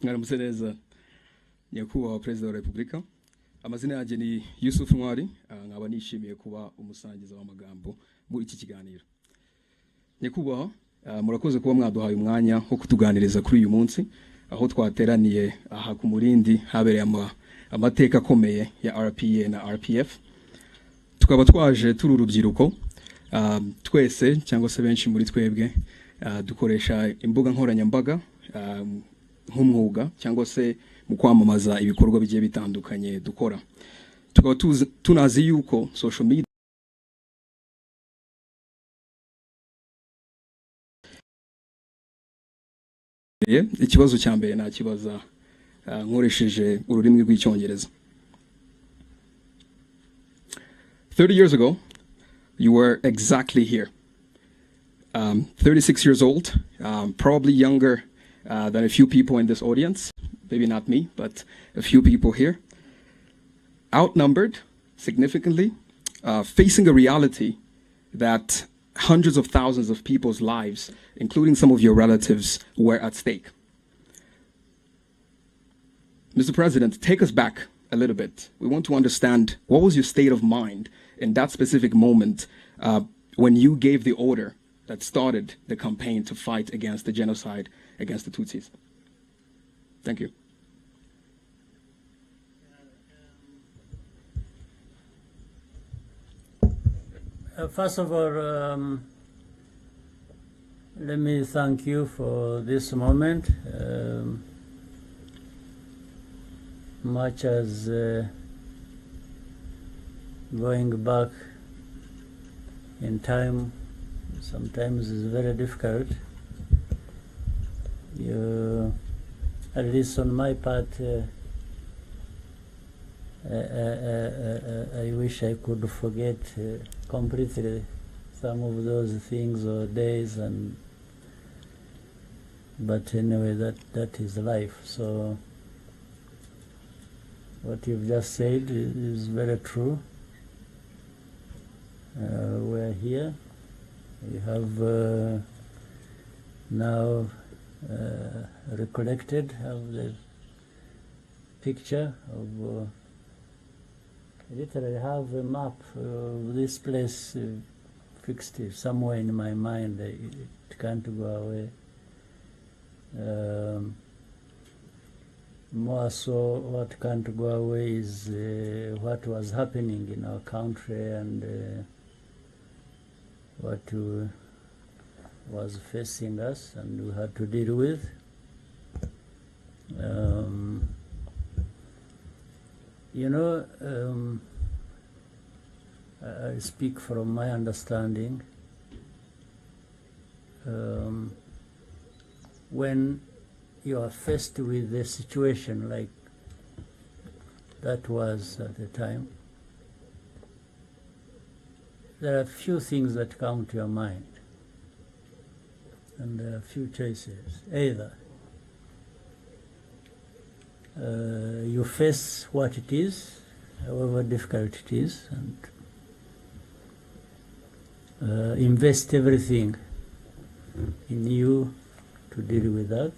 mwaramutse neza nyakubahwa perezida wa repubulika. Amazina yanjye ni Yusuf Ntwari, nkaba nishimiye kuba umusangiza w'amagambo muri iki kiganiro. Nyakubahwa, murakoze kuba mwaduhaye umwanya wo kutuganiriza kuri uyu munsi aho twateraniye aha ku Mulindi habereye amateka akomeye ya RPA na RPF. Tukaba twaje turi urubyiruko, twese cyangwa se benshi muri twebwe dukoresha imbuga nkoranyambaga nk'umwuga cyangwa se mu kwamamaza ibikorwa bigiye bitandukanye dukora. Tukaba tunazi yuko social media ikibazo cya mbere nakibaza nkoresheje ururimi rw'icyongereza. 30 years ago, you were exactly here. 36 years old, probably younger than a few people in this audience. Maybe not me, but a few people here. Outnumbered significantly, facing a reality that hundreds of thousands of people's lives, including some of your relatives, were at stake. Mr. President, take us back a little bit. We want to understand what was your state of mind in that specific moment when you gave the order that started the campaign to fight against the genocide against the Tutsis. Thank you. First of all, let me thank you for this moment. Much as going back in time sometimes is very difficult. At least on my part, I wish I could forget completely some of those things or days, but anyway, that is life. So what you've just said is very true. We're here. We have now recollected, have the picture of, literally have a map of this place fixed somewhere in my mind. It can't go away. More so, what can't go away is what was happening in our country and what was facing us and we had to deal with. You know, I speak from my understanding. When you are faced with a situation like that was at the time, there are a few things that come to your mind, and there are a few choices. Either you face what it is, however difficult it is, and invest everything in you to deal with that,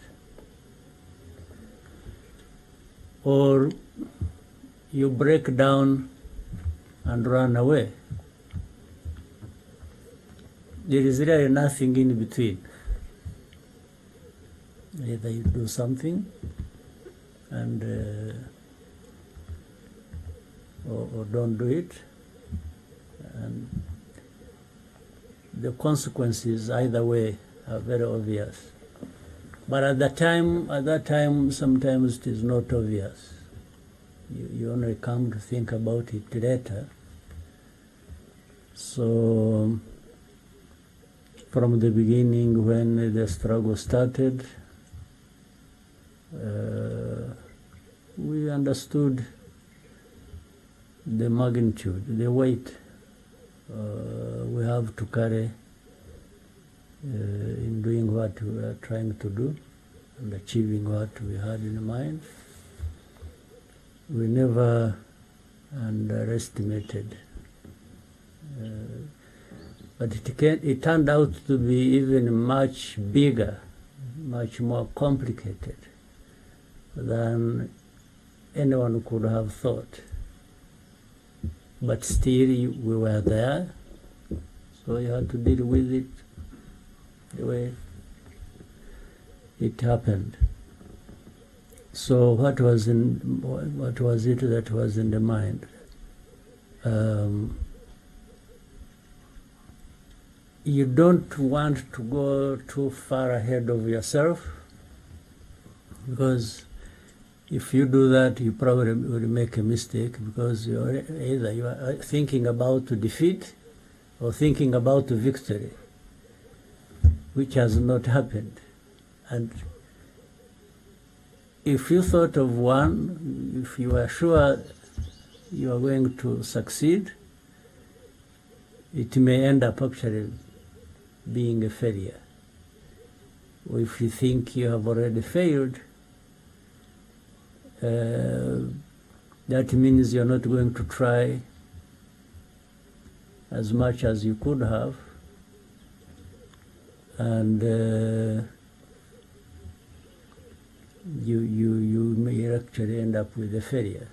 or you break down and run away. There is really nothing in between. Either you do something and or don't do it, and the consequences either way are very obvious. But at that time, sometimes it is not obvious. You only come to think about it later. So from the beginning, when the struggle started, we understood the magnitude, the weight we have to carry in doing what we are trying to do and achieving what we had in mind. We never underestimated. But it turned out to be even much bigger, much more complicated than anyone could have thought. But still, we were there, so you had to deal with it the way it happened. So what was it that was in the mind? You don't want to go too far ahead of yourself, because if you do that, you probably will make a mistake, because either you are thinking about defeat or thinking about victory, which has not happened. And if you thought of one, if you are sure you are going to succeed, it may end up actually being a failure. Or if you think you have already failed, that means you're not going to try as much as you could have, and you may actually end up with a failure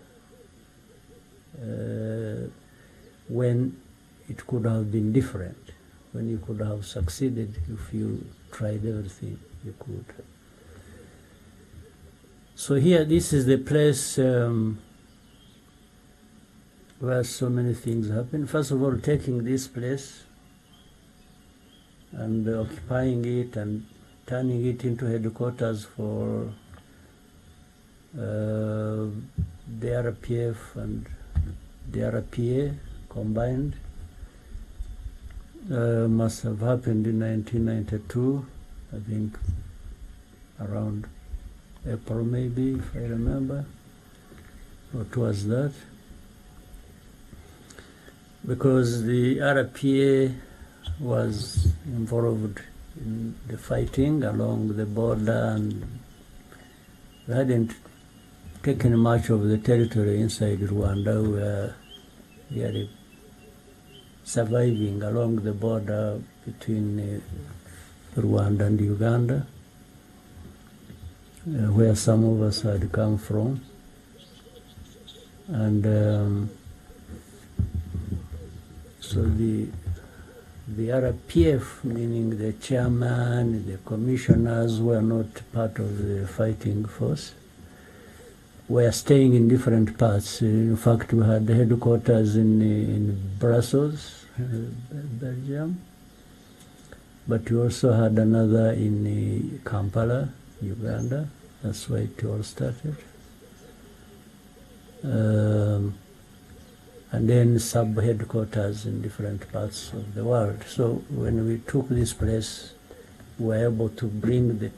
when it could have been different, when you could have succeeded if you tried everything you could. So here, this is the place where so many things happen. First of all, taking this place and occupying it and turning it into headquarters for the RPF and the RPA combined must have happened in 1992, I think, around April maybe, if I remember, or towards that, because the RPA was involved in the fighting along the border, and we hadn't taken much of the territory inside Rwanda. We were really surviving along the border between Rwanda and Uganda, where some of us had come from. And so the RPF, meaning the chairman, the commissioners, were not part of the fighting force. We are staying in different parts. In fact, we had the headquarters in Brussels, Belgium, but we also had another in Kampala, Uganda. That's where it all started. And then sub-headquarters in different parts of the world. So when we took this place, we were able to bring the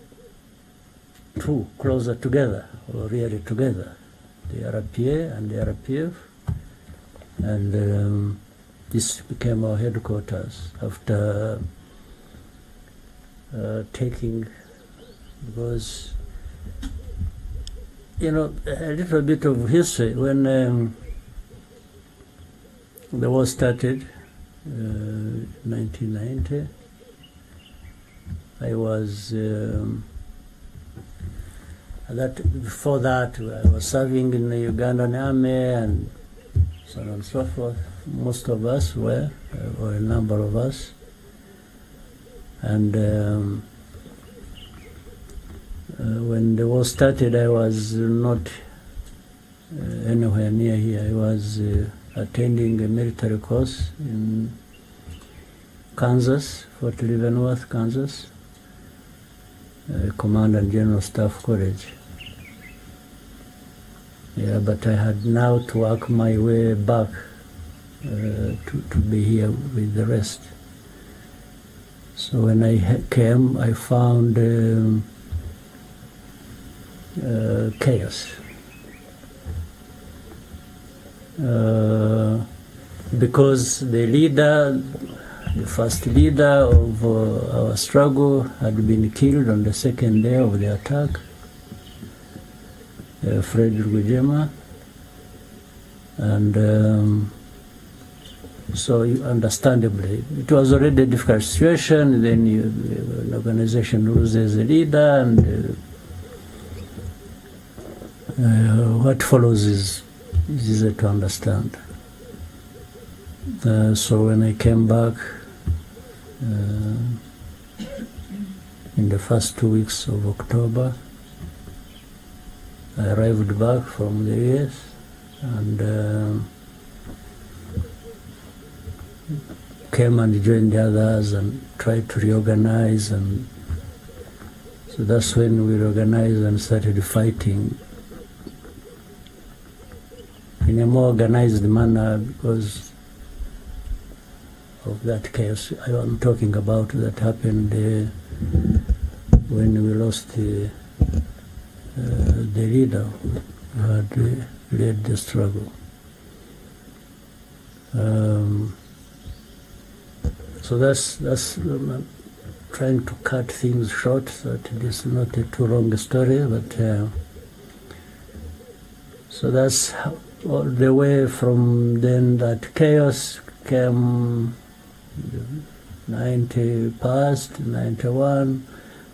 two closer together, or really together, the RPA and the RPF. And this became our headquarters after taking, because, you know, a little bit of history. When the war started, 1990, I was, before that, I was serving in the Ugandan army and so on and so forth. Most of us were, or a number of us. And when the war started, I was not anywhere near here. I was attending a military course in Kansas, Fort Leavenworth, Kansas, Command and General Staff College. Yeah, but I had now to work my way back to be here with the rest. So when I came, I found chaos. Because the leader, the first leader of our struggle, had been killed on the second day of the attack, Fred Rwigema. And so understandably, it was already a difficult situation. Then an organization loses a leader, and what follows is easy to understand. So when I came back in the first 2 weeks of October, I arrived back from the US and came and joined the others and tried to reorganize, and so that's when we reorganized and started fighting in a more organized manner because of that chaos I'm talking about that happened when we lost the leader who had led the struggle. So that's trying to cut things short so that it is not a too long story, but so that's all the way from then. That chaos came 90 past, 91,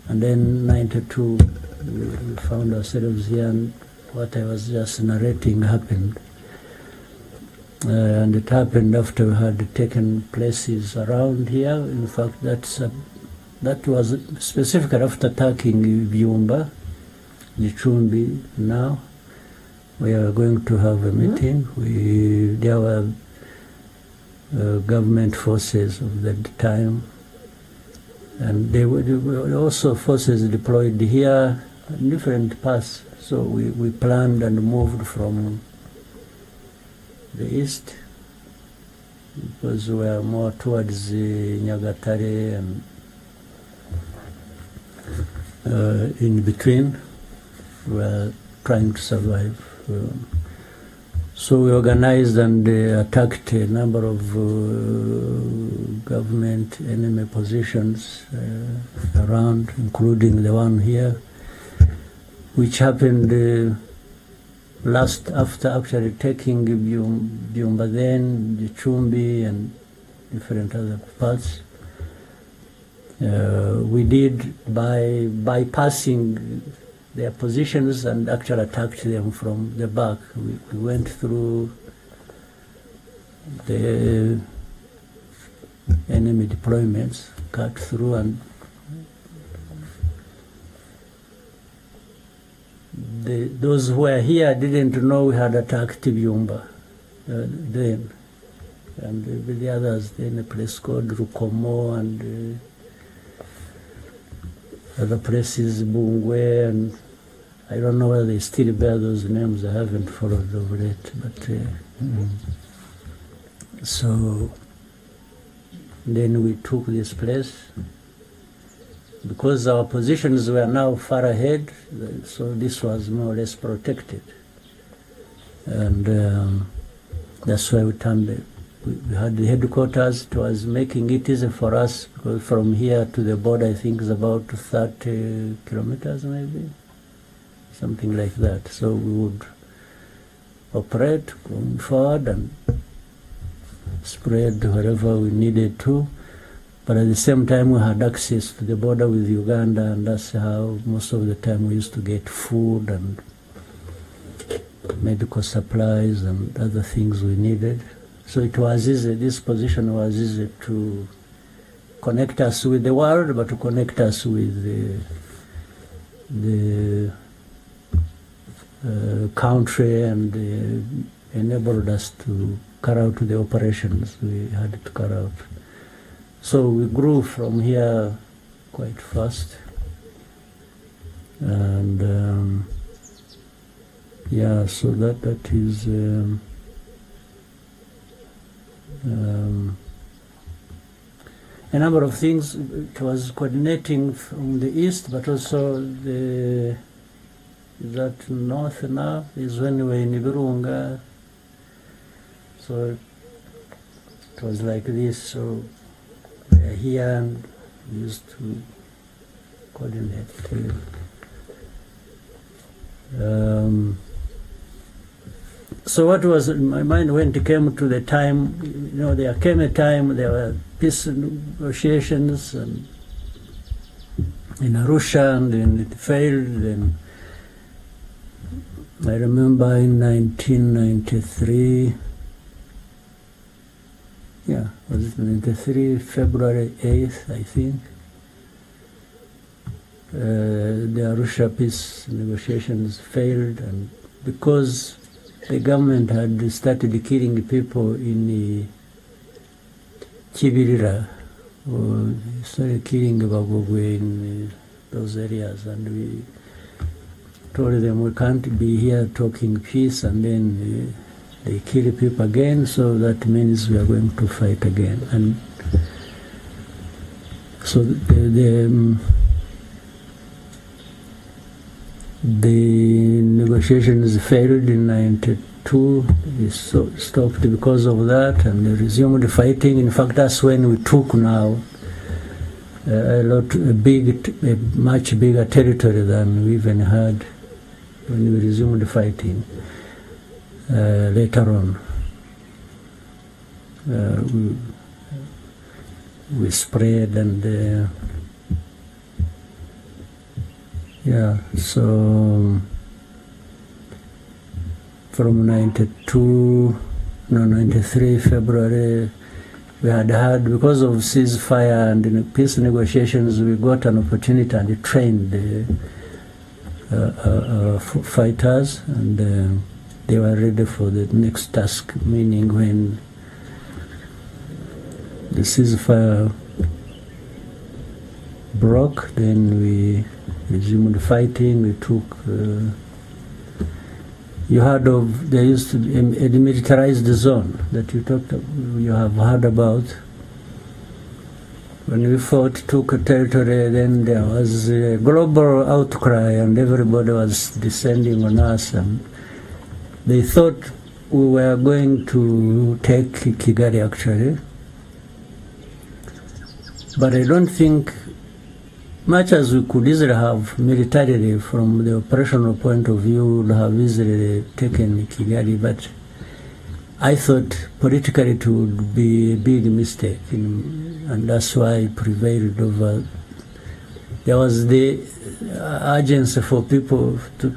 and then 92 we found ourselves here, and what I was just narrating happened. And it happened after we had taken places around here. In fact, that was specifically after attacking Byumba, Gicumbi. Now we are going to have a meeting. There were government forces of that time, and there were also forces deployed here in different paths. So we planned and moved from the east because we are more towards Nyagatare and in between we are trying to survive. So we organized and attacked a number of government enemy positions around, including the one here, which happened last after actually taking Byumba, then Gicumbi and different other parts. We did by bypassing their positions and actually attacked them from the back. We went through the enemy deployments, cut through, and those who were here didn't know we had attacked Byumba then, and the others in a place called Rukomo and other places, Bungwe, and I don't know whether they still bear those names. I haven't followed over it, but so then we took this place because our positions were now far ahead, so this was more or less protected, and that's why we turned it. We had the headquarters. It was making it easy for us because from here to the border, I think, is about 30 kilometers, maybe, something like that. So we would operate going forward and spread wherever we needed to. But at the same time, we had access to the border with Uganda, and that's how most of the time we used to get food and medical supplies and other things we needed. So it was easy, this position was easy to connect us with the world, but to connect us with the country, and enabled us to carry out the operations we had to carry out. So we grew from here quite fast, and yeah, so that is a number of things. It was coordinating from the east, but also that north now is when we were in Virunga. So it was like this. So we are here and we used to coordinate. So what was in my mind when it came to the time, there came a time there were peace negotiations and in Arusha, and then it failed, and I remember in 1993, was it 93, February 8th, I think, the Arusha peace negotiations failed, and because the government had started killing people in Kibirira, or started killing Bagogwe in those areas, and we told them we can't be here talking peace and then they kill people again, so that means we are going to fight again. And so the negotiations failed in 92. We stopped because of that, and they resumed fighting. In fact, that's when we took now a much bigger territory than we even had when we resumed fighting later on. We spread, and so from 93 February, we had because of ceasefire and peace negotiations, we got an opportunity and trained fighters, and they were ready for the next task, meaning when the ceasefire broke, then we resumed fighting. We took, you heard of, there used to be a demilitarized zone that you have heard about. When we fought, took a territory, then there was a global outcry and everybody was descending on us, and they thought we were going to take Kigali actually. But I don't think, much as we could easily have militarily from the operational point of view, we would have easily taken Kigali, but I thought politically it would be a big mistake, and that's why I prevailed over. There was the urgency for people to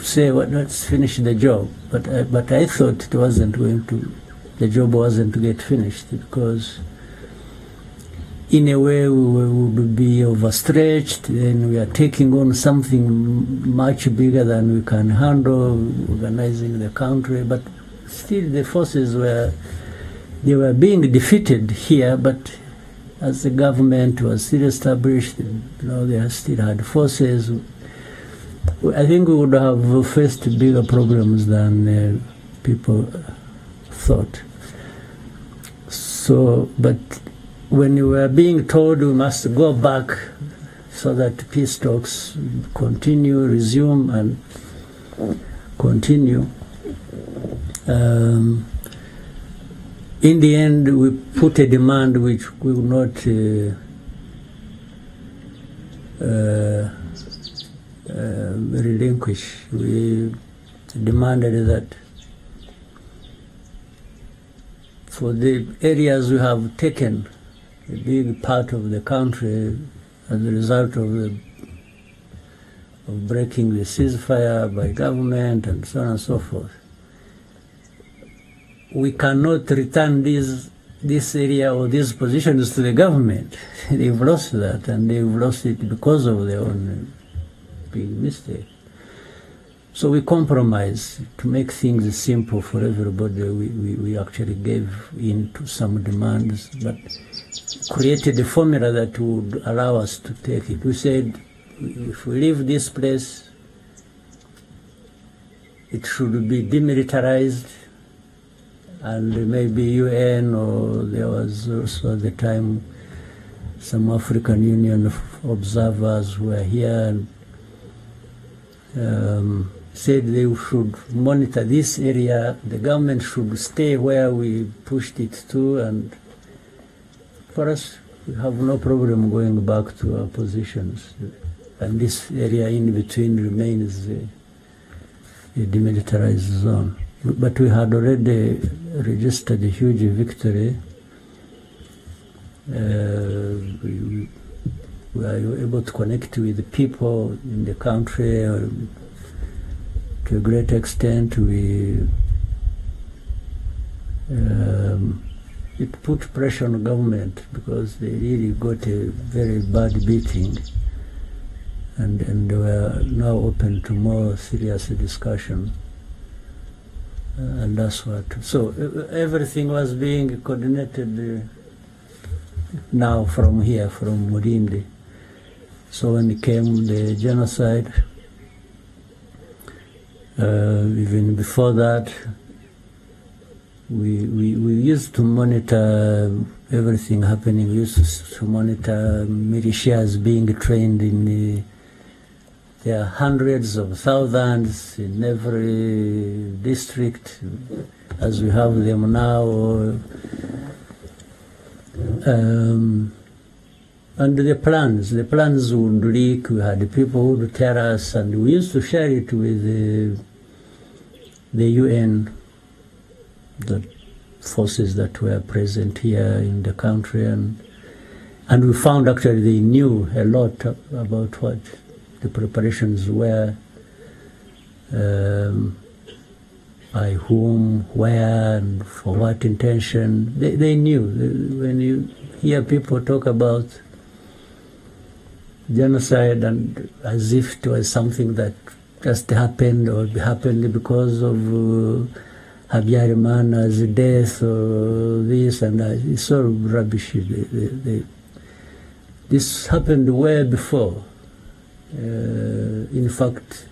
say, well, let's finish the job, but I thought it wasn't going to, the job wasn't to get finished, because in a way we would be overstretched, and we are taking on something much bigger than we can handle, organizing the country, but still the forces were being defeated here, but as the government was still established, they still had forces. I think we would have faced bigger problems than people thought. So, but when we were being told we must go back so that peace talks resume and continue, in the end we put a demand which we will not relinquish. We demanded that for the areas we have taken a big part of the country as a result of breaking the ceasefire by government and so on and so forth, we cannot return this area or these positions to the government. They've lost that, and they've lost it because of their own big mistake. So we compromised to make things simple for everybody. We actually gave in to some demands, but created a formula that would allow us to take it. We said, if we leave this place, it should be demilitarized, and maybe UN, or there was also at the time some African Union observers who were here, and said they should monitor this area, the government should stay where we pushed it to, and for us, we have no problem going back to our positions. And this area in between remains a demilitarized zone. But we had already registered a huge victory. We were able to connect with the people in the country. to a great extent. It put pressure on the government because they really got a very bad beating, and they were now open to more serious discussion. And that's what. So everything was being coordinated now from here, from Mulindi. So when it came the genocide, even before that, we used to monitor everything happening. We used to monitor militias being trained in there are hundreds of thousands in every district, as we have them now. And the plans would leak. We had people who would tell us, and we used to share it with the UN, the forces that were present here in the country, and we found actually they knew a lot about what the preparations were, by whom, where, and for what intention. They knew. When you hear people talk about genocide and as if it was something that just happened or happened because of Habyarimana's death or this and that, it's all rubbish. This happened way before. In fact,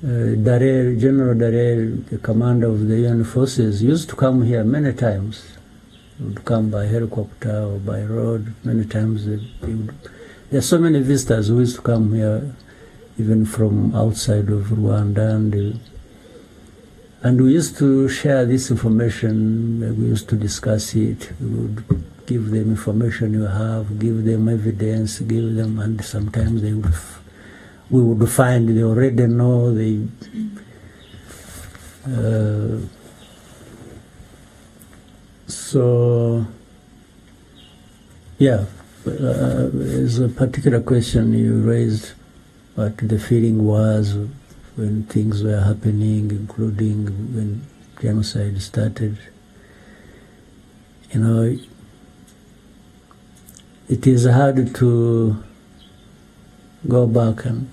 General Darel, the commander of the UN forces, used to come here many times. He would come by helicopter or by road many times. There are so many visitors who used to come here, even from outside of Rwanda, and we used to share this information. We used to discuss it. We would give them information you have, give them evidence, give them, and sometimes we would find they already know. So, yeah, there's a particular question you raised, what the feeling was when things were happening, including when genocide started. You know, it is hard to go back and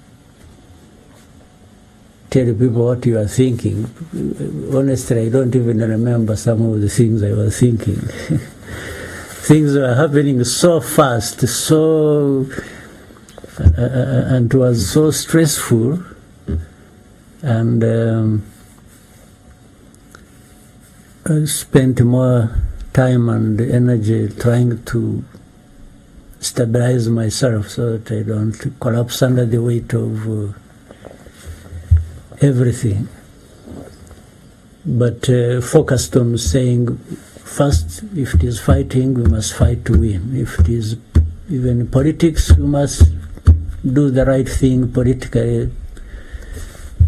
tell people what you are thinking. Honestly, I don't even remember some of the things I was thinking. Things were happening so fast, and it was so stressful, and I spent more time and energy trying to stabilize myself so that I don't collapse under the weight of everything. But focused on saying, first, if it is fighting, we must fight to win. If it is even politics, we must do the right thing politically,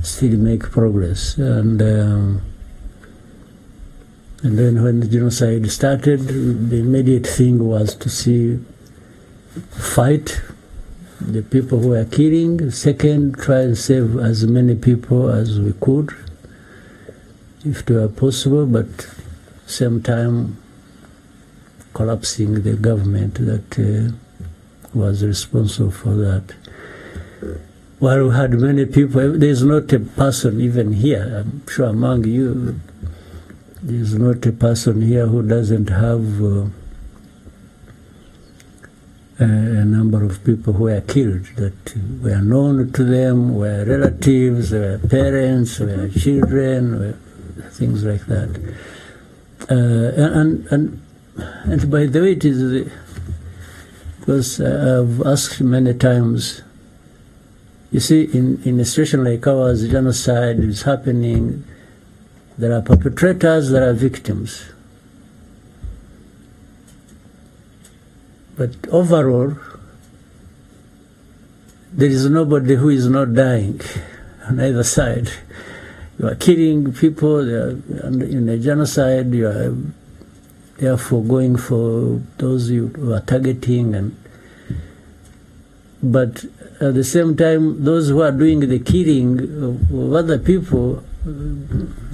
still make progress. And then when the genocide started, the immediate thing was to fight the people who were killing. Second, try and save as many people as we could, if it were possible, but same time collapsing the government that was responsible for that. While we had many people, there's not a person even here, I'm sure among you, there's not a person here who doesn't have a number of people who were killed that were known to them, were relatives, were parents, were children, were things like that. And by the way, it is because I've asked many times. You see, in a situation like ours, genocide is happening. There are perpetrators, there are victims. But overall, there is nobody who is not dying on either side. You are killing people, in a genocide, you are therefore going for those you are targeting, but at the same time, those who are doing the killing of other people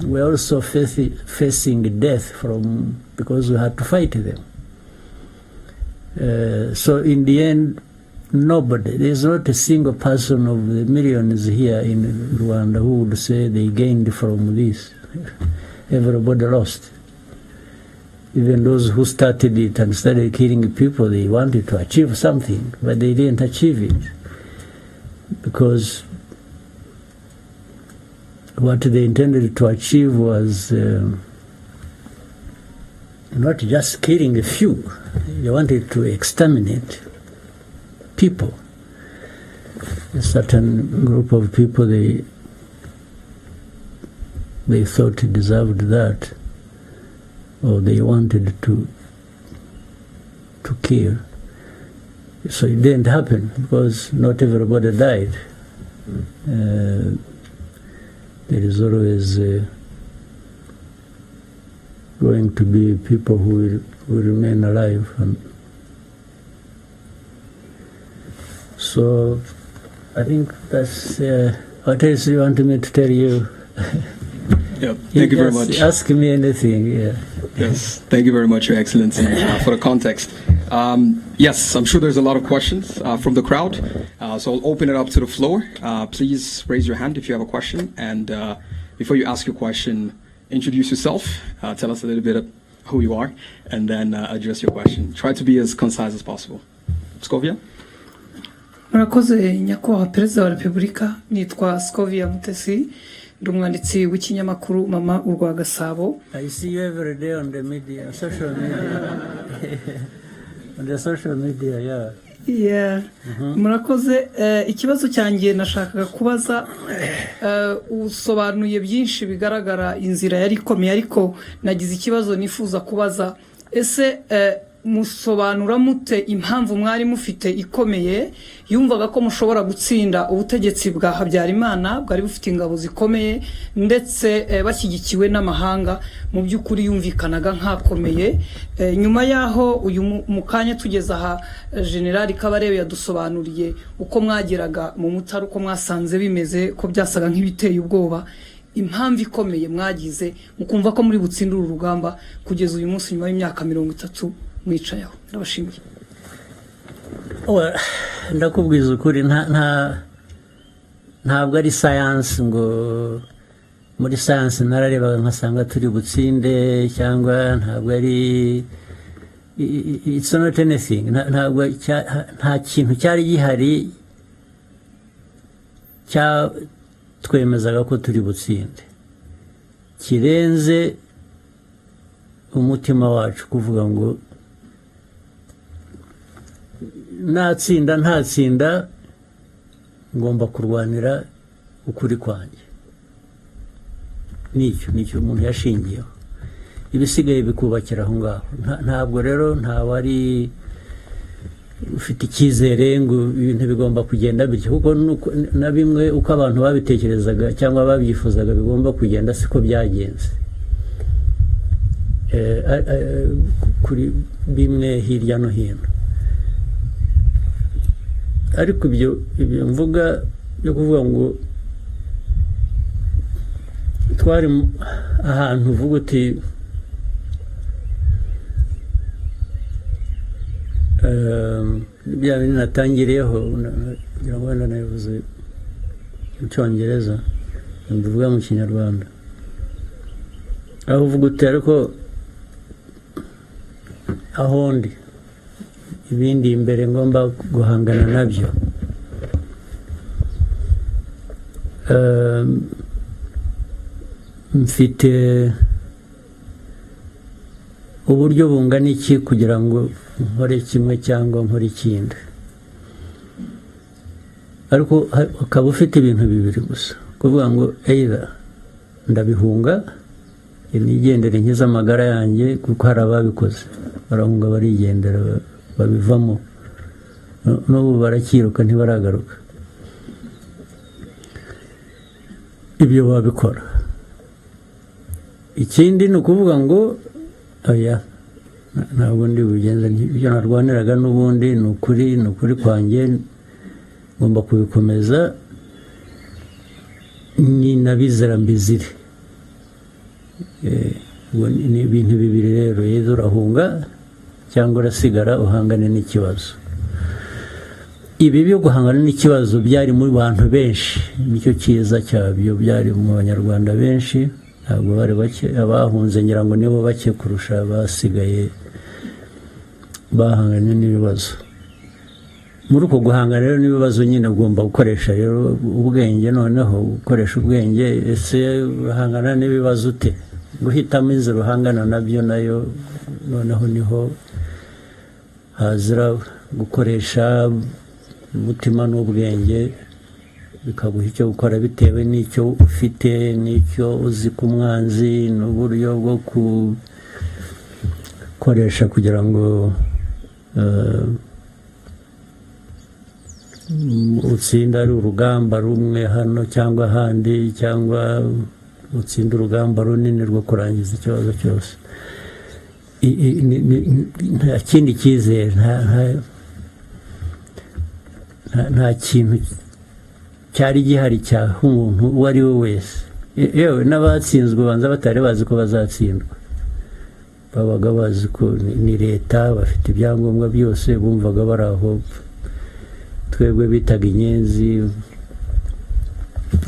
were also facing death because we had to fight them. So in the end, nobody, there's not a single person of the millions here in Rwanda who would say they gained from this. Everybody lost. Even those who started it and started killing people, they wanted to achieve something, but they didn't achieve it. Because what they intended to achieve was not just killing a few. They wanted to exterminate people. A certain group of people, they thought deserved that, or they wanted to kill. So it didn't happen because not everybody died. There is always going to be people who will remain alive. And so I think that's what else you want me to tell you? Yeah, thank you very much. Ask me anything, yeah. Yes, thank you very much, Your Excellency, for the context. Yes, I'm sure there's a lot of questions from the crowd, so I'll open it up to the floor. Please raise your hand if you have a question, and before you ask your question, introduce yourself, tell us a little bit of who you are, and then address your question. Try to be as concise as possible. Scovia? Murakoze nyakubahwa Perezida wa Repubulika, nitwa Scovia Mutesi, umwanditsi w'ikinyamakuru Mama urwa Gasabo. I see you every day on the media, social media. On the social media, yeah. Yeah. Murakoze, ikibazo cyanjye nashakaga kubaza, usobanuye byinshi bigaragara inzira yari ikomeye, ariko nagize ikibazo nifuza kubaza, ese musobanura mute impamvu mwari mufite ikomeye yumvaga ko mushobora gutsinda ubutegetsi bwa Habyarimana bwari bufite ingabo zikomeye ndetse bashyigikiwe n'amahanga, mu by'ukuri yumvikanaga nkakomeye. Nyuma yaho uyu mukanya tugeza aha General Kabarebe yadusobanuriye uko mwageraga mu Mutara, uko mwasanze bimeze ko byasaga nk'ibiteye ubwoba, impamvu ikomeye mwagize mukumva ko muri butsindira urugamba kugeza uyu munsi nyuma y'imyaka 30 mwicayeho. Ndabashimiye. Ndakubwiza ukuri, ntabwo ari science ngo muri science nararebaga nkasanga turi butsinde, cyangwa ntabwo ari, it's not anything. Ntabwo nta kintu cyari gihari twemezaga ko turi butsinde kirenze umutima wacu kuvuga ngo natsinda ntatsinda ngomba kurwanira ukuri kwanjye. Nicyo umuntu yashingiyeho, ibisigaye bikubakira aho ngaho. Ntabwo rero ntawari ufite icyizere ngo ibintu bigomba kugenda bityo, kuko na bimwe uko abantu babitekerezaga cyangwa babyifuzaga bigomba kugenda siko byagenze. Kuri bimwe hirya no hino, ariko ibyo mvuga byo kuvuga ngo twari ahantu uvuga uti bya bintu natangiriyeho, ngira ngo wenda nabivuze mu Cyongereza mbivuga mu Kinyarwanda, aho uvuga uti ariko aho ndi ibindi imbere ngomba guhangana nabyo. Mfite uburyo bungana iki kugira ngo nkore kimwe cyangwa nkore ikindi, ariko ukaba ufite ibintu bibiri gusa, kuvuga ngo either ndabihunga nigendere nkiza amagara yanjye, kuko hari ababikoze barahunga barigendera babivamo, n'ubu barakiruka ntibaragaruka. Ibyo babikora. Ikindi ni ukuvuga ngo oya, ntabwo ndi bugenze ibyo narwaniraga, n'ubundi ni ukuri kwanjye, ngomba kubikomeza ni nabizera mbizire. Ni ibintu bibiri rero, yezo urahunga cyangwa urasigara uhangane n'ikibazo. Ibi byo guhangana n'ikibazo byari muri bantu benshi, nicyo cyiza cyabyo, byari mu banyarwanda benshi, ntabwo bari bake, abahunze ngira ngo nibo bake kurusha basigaye bahanganye n'ibibazo. Muri uko guhangana rero n'ibibazo nyine ugomba gukoresha rero ubwenge, noneho gukoresha ubwenge. Ese uhangana n'ibibazo ute? Guhitamo inzira uhangana nabyo nayo noneho niho hazira gukoresha umutima n'ubwenge, bikaguha icyo gukora bitewe n'icyo ufite, n'icyo uzi ku mwanzi, n'uburyo bwo gukoresha kugira ngo utsinda ari urugamba rumwe hano cyangwa ahandi, cyangwa utsinda urugamba runini rwo kurangiza ikibazo cyose. Nta kindi cyizere, nta kintu cyari gihari cyaha umuntu uwo ari we wese. Yewe n'abatsinzwe banza batari bazi ko bazatsindwa, babaga bazi ko ni leta, bafite ibyangombwa byose, bumvaga bari aho twebwe bitaga inyenzi,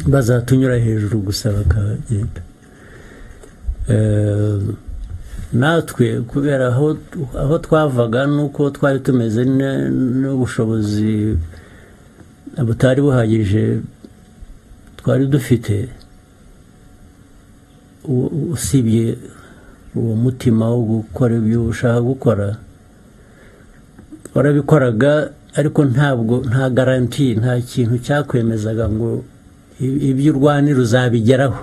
bazatunyura hejuru gusa bakagenda. Natwe kubera aho twavaga nuko twari tumeze n'ubushobozi butari buhagije twari dufite, usibye uwo mutima wo gukora ibyo ushaka gukora, warabikoraga, ariko nta garanti, nta kintu cyakwemezaga ngo ibyo urwanira uzabigeraho.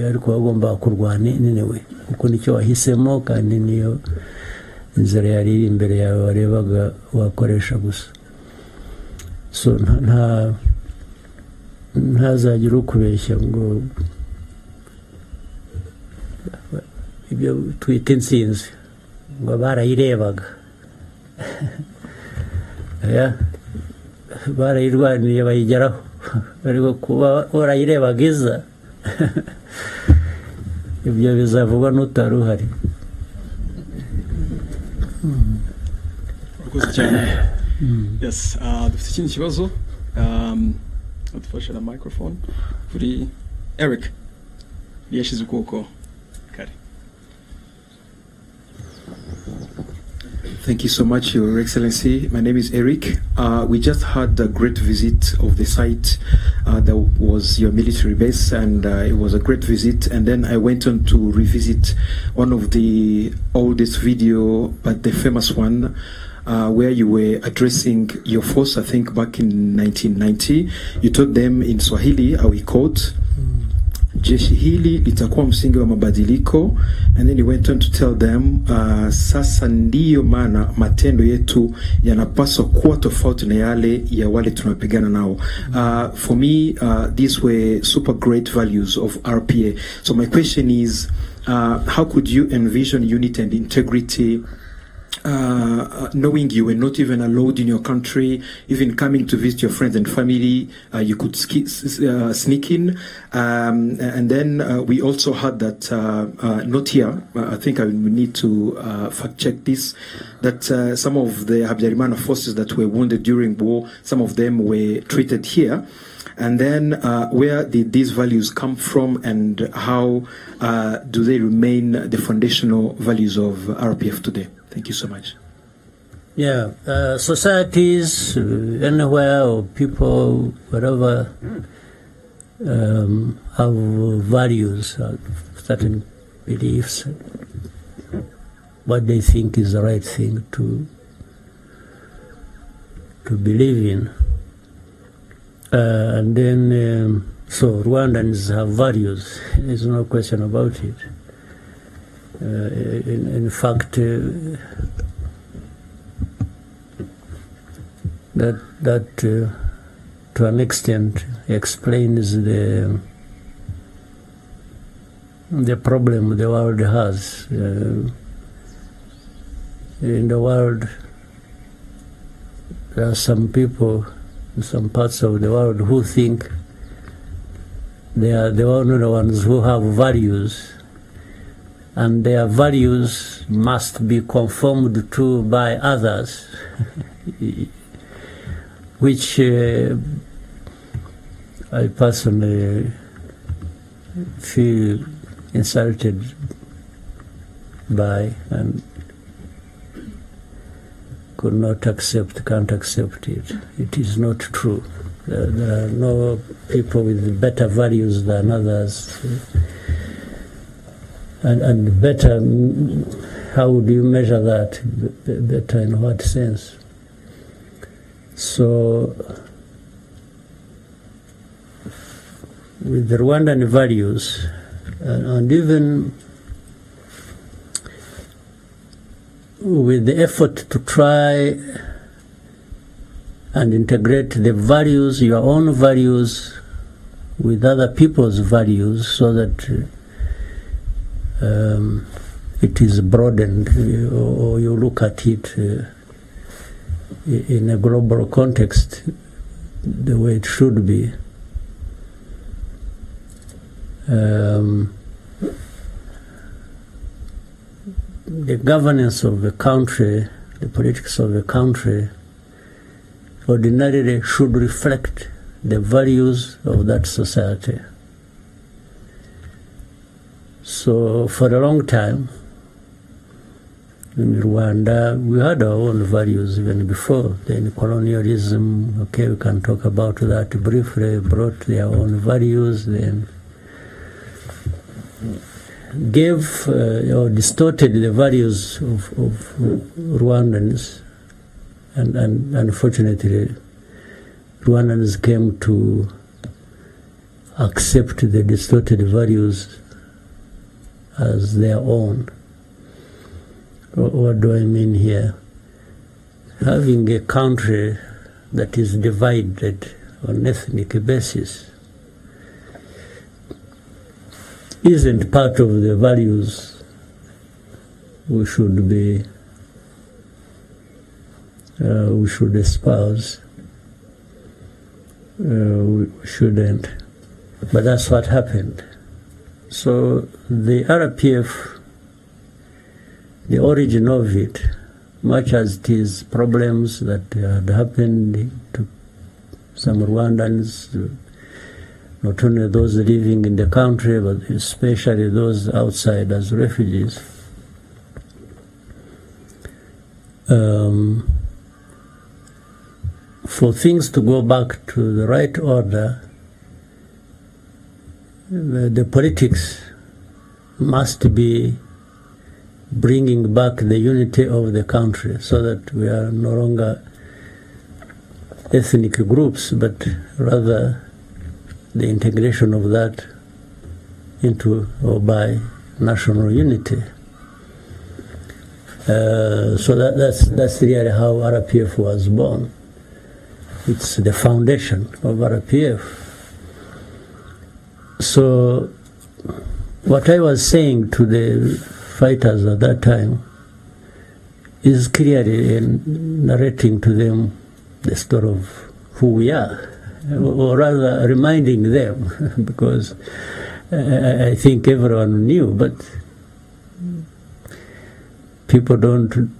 Ariko wagomba kurwana niwe, kuko nicyo wahisemo, kandi niyo inzira yari iri imbere yawe warebaga wakoresha gusa. So ntazagira ukubeshya ngo ibyo twita intsinzi ngo barayirebaga. Barayirwaniye bayigeraho, ariko kuba warayirebaga iza ibyo bizavugwa n'utari uhari. Yes, dufite ikindi kibazo, adufashe na microphone kuri Eric yashize ukuboko kare. Thank you so much, Your Excellency. My name is Eric. We just had a great visit of the site that was your military base, and it was a great visit. And then I went on to revisit one of the oldest video, but the famous one, where you were addressing your force, I think back in 1990. You told them in Swahili, how we quote, jeshi hili litakuwa msingi wa mabadiliko, and then he went on to tell them sasa ndiyo maana matendo yetu yanapaswa kuwa tofauti na yale ya wale tunapigana nao. For me, these were super great values of RPA. So my question is, how could you envision unity and integrity knowing you were not even allowed in your country, even coming to visit your friends and family, you could sneak in, and then we also had that, not here, I think we need to fact check this, that some of the Habyarimana forces that were wounded during war, some of them were treated here. And then where did these values come from, and how do they remain the foundational values of RPF today? Thank you so much. Yeah, societies, anywhere, or people, whatever, have values, certain beliefs, what they think is the right thing to believe in. And then, so Rwandans have values, there's no question about it. In fact, that to an extent explains the problem the world has. In the world, there are some people in some parts of the world who think they are the only ones who have values, and their values must be conformed to by others, which I personally feel insulted by and could not accept, can't accept it. It is not true. There are no people with better values than others. And better, how do you measure that? Better in what sense? So, with the Rwandan values, and even with the effort to try and integrate the values, your own values, with other people's values, so that it is broadened, or you look at it in a global context the way it should be. The governance of the country, the politics of the country, ordinarily should reflect the values of that society. So for a long time, in Rwanda, we had our own values even before. Then colonialism, okay, we can talk about that briefly, brought their own values, then gave or distorted the values of Rwandans, and unfortunately Rwandans came to accept the distorted values as their own. What do I mean here? Having a country that is divided on ethnic basis isn't part of the values we should espouse. We shouldn't. But that's what happened. So the RPF, the origin of it, much as it is problems that had happened to some Rwandans, not only those living in the country, but especially those outside as refugees. For things to go back to the right order, the politics must be bringing back the unity of the country, so that we are no longer ethnic groups, but rather the integration of that into or by national unity. So that's really how RPF was born. It's the foundation of RPF. So what I was saying to the fighters at that time is clearly narrating to them the story of who we are, or rather reminding them, because I think everyone knew, but people don't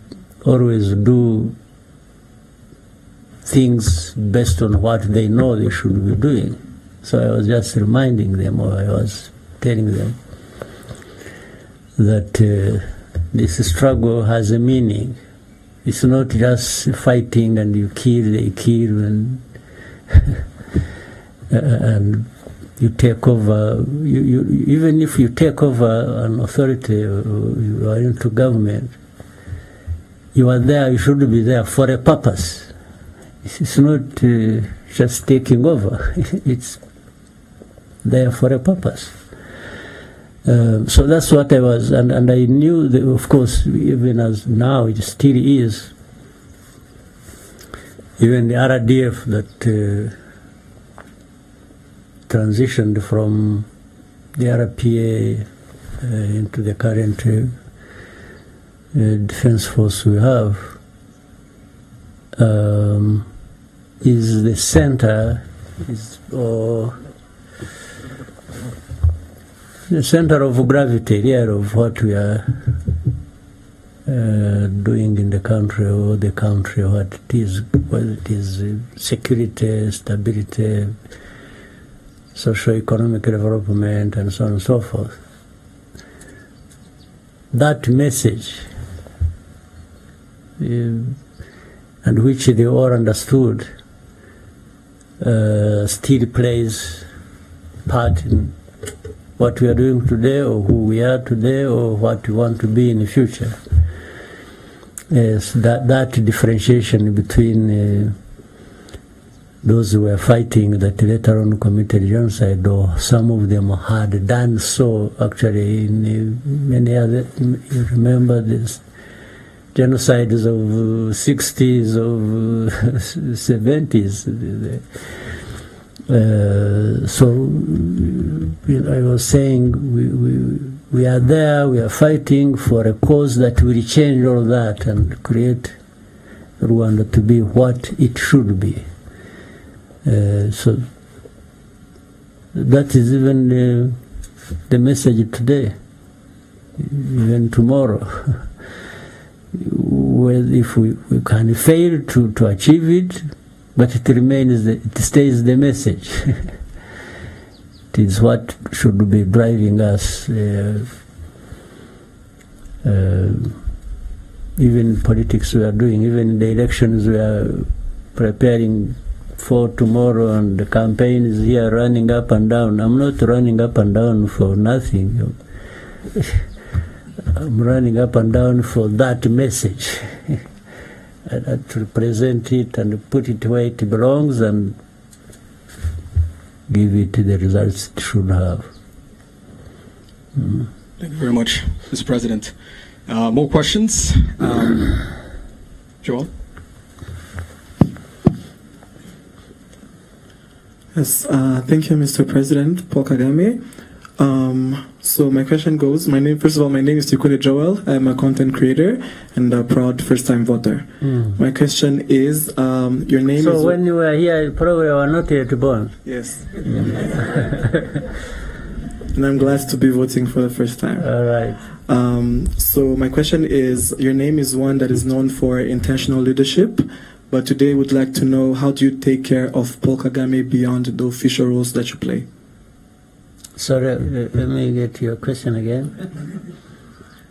always do things based on what they know they should be doing. So I was just reminding them, or I was telling them that this struggle has a meaning. It's not just fighting and you kill, they kill, and and you take over. Even if you take over an authority, or you are into government, you are there, you should be there for a purpose. It's not just taking over. It's there for a purpose. So that's what I was, and I knew that, of course, even as now it still is, even the RDF that transitioned from the RPA into the current defense force we have, is the center, the center of gravity here of what we are doing in the country, or the country, what it is, whether it is security, stability, socio-economic development, and so on and so forth. That message, and which they all understood, still plays part in what we are doing today, or who we are today, or what we want to be in the future. Yes, that differentiation between those who were fighting that later on committed genocide, or some of them had done so actually in many other, you remember this genocides of 60s, of 70s. So I was saying we are there, we are fighting for a cause that will change all that and create Rwanda to be what it should be. So that is even the message today, even tomorrow. Well, if we can fail to achieve it, but it remains, it stays the message. It is what should be driving us, even politics we are doing, even the elections we are preparing for tomorrow, and the campaign is here running up and down. I'm not running up and down for nothing. I'm running up and down for that message. To present it and put it where it belongs and give it the results it should have. Thank you very much, Mr. President. More questions? Joel? Yes, thank you, Mr. President Paul Kagame. So my question goes, first of all, my name is Kurikira Joel. I'm a content creator and a proud first-time voter. My question is, your name is... So when you were here, you probably were not yet born. Yes. And I'm glad to be voting for the first time. All right. So my question is, your name is one that is known for intentional leadership, but today would like to know, how do you take care of Paul Kagame beyond the official roles that you play? Sorry, let me get your question again.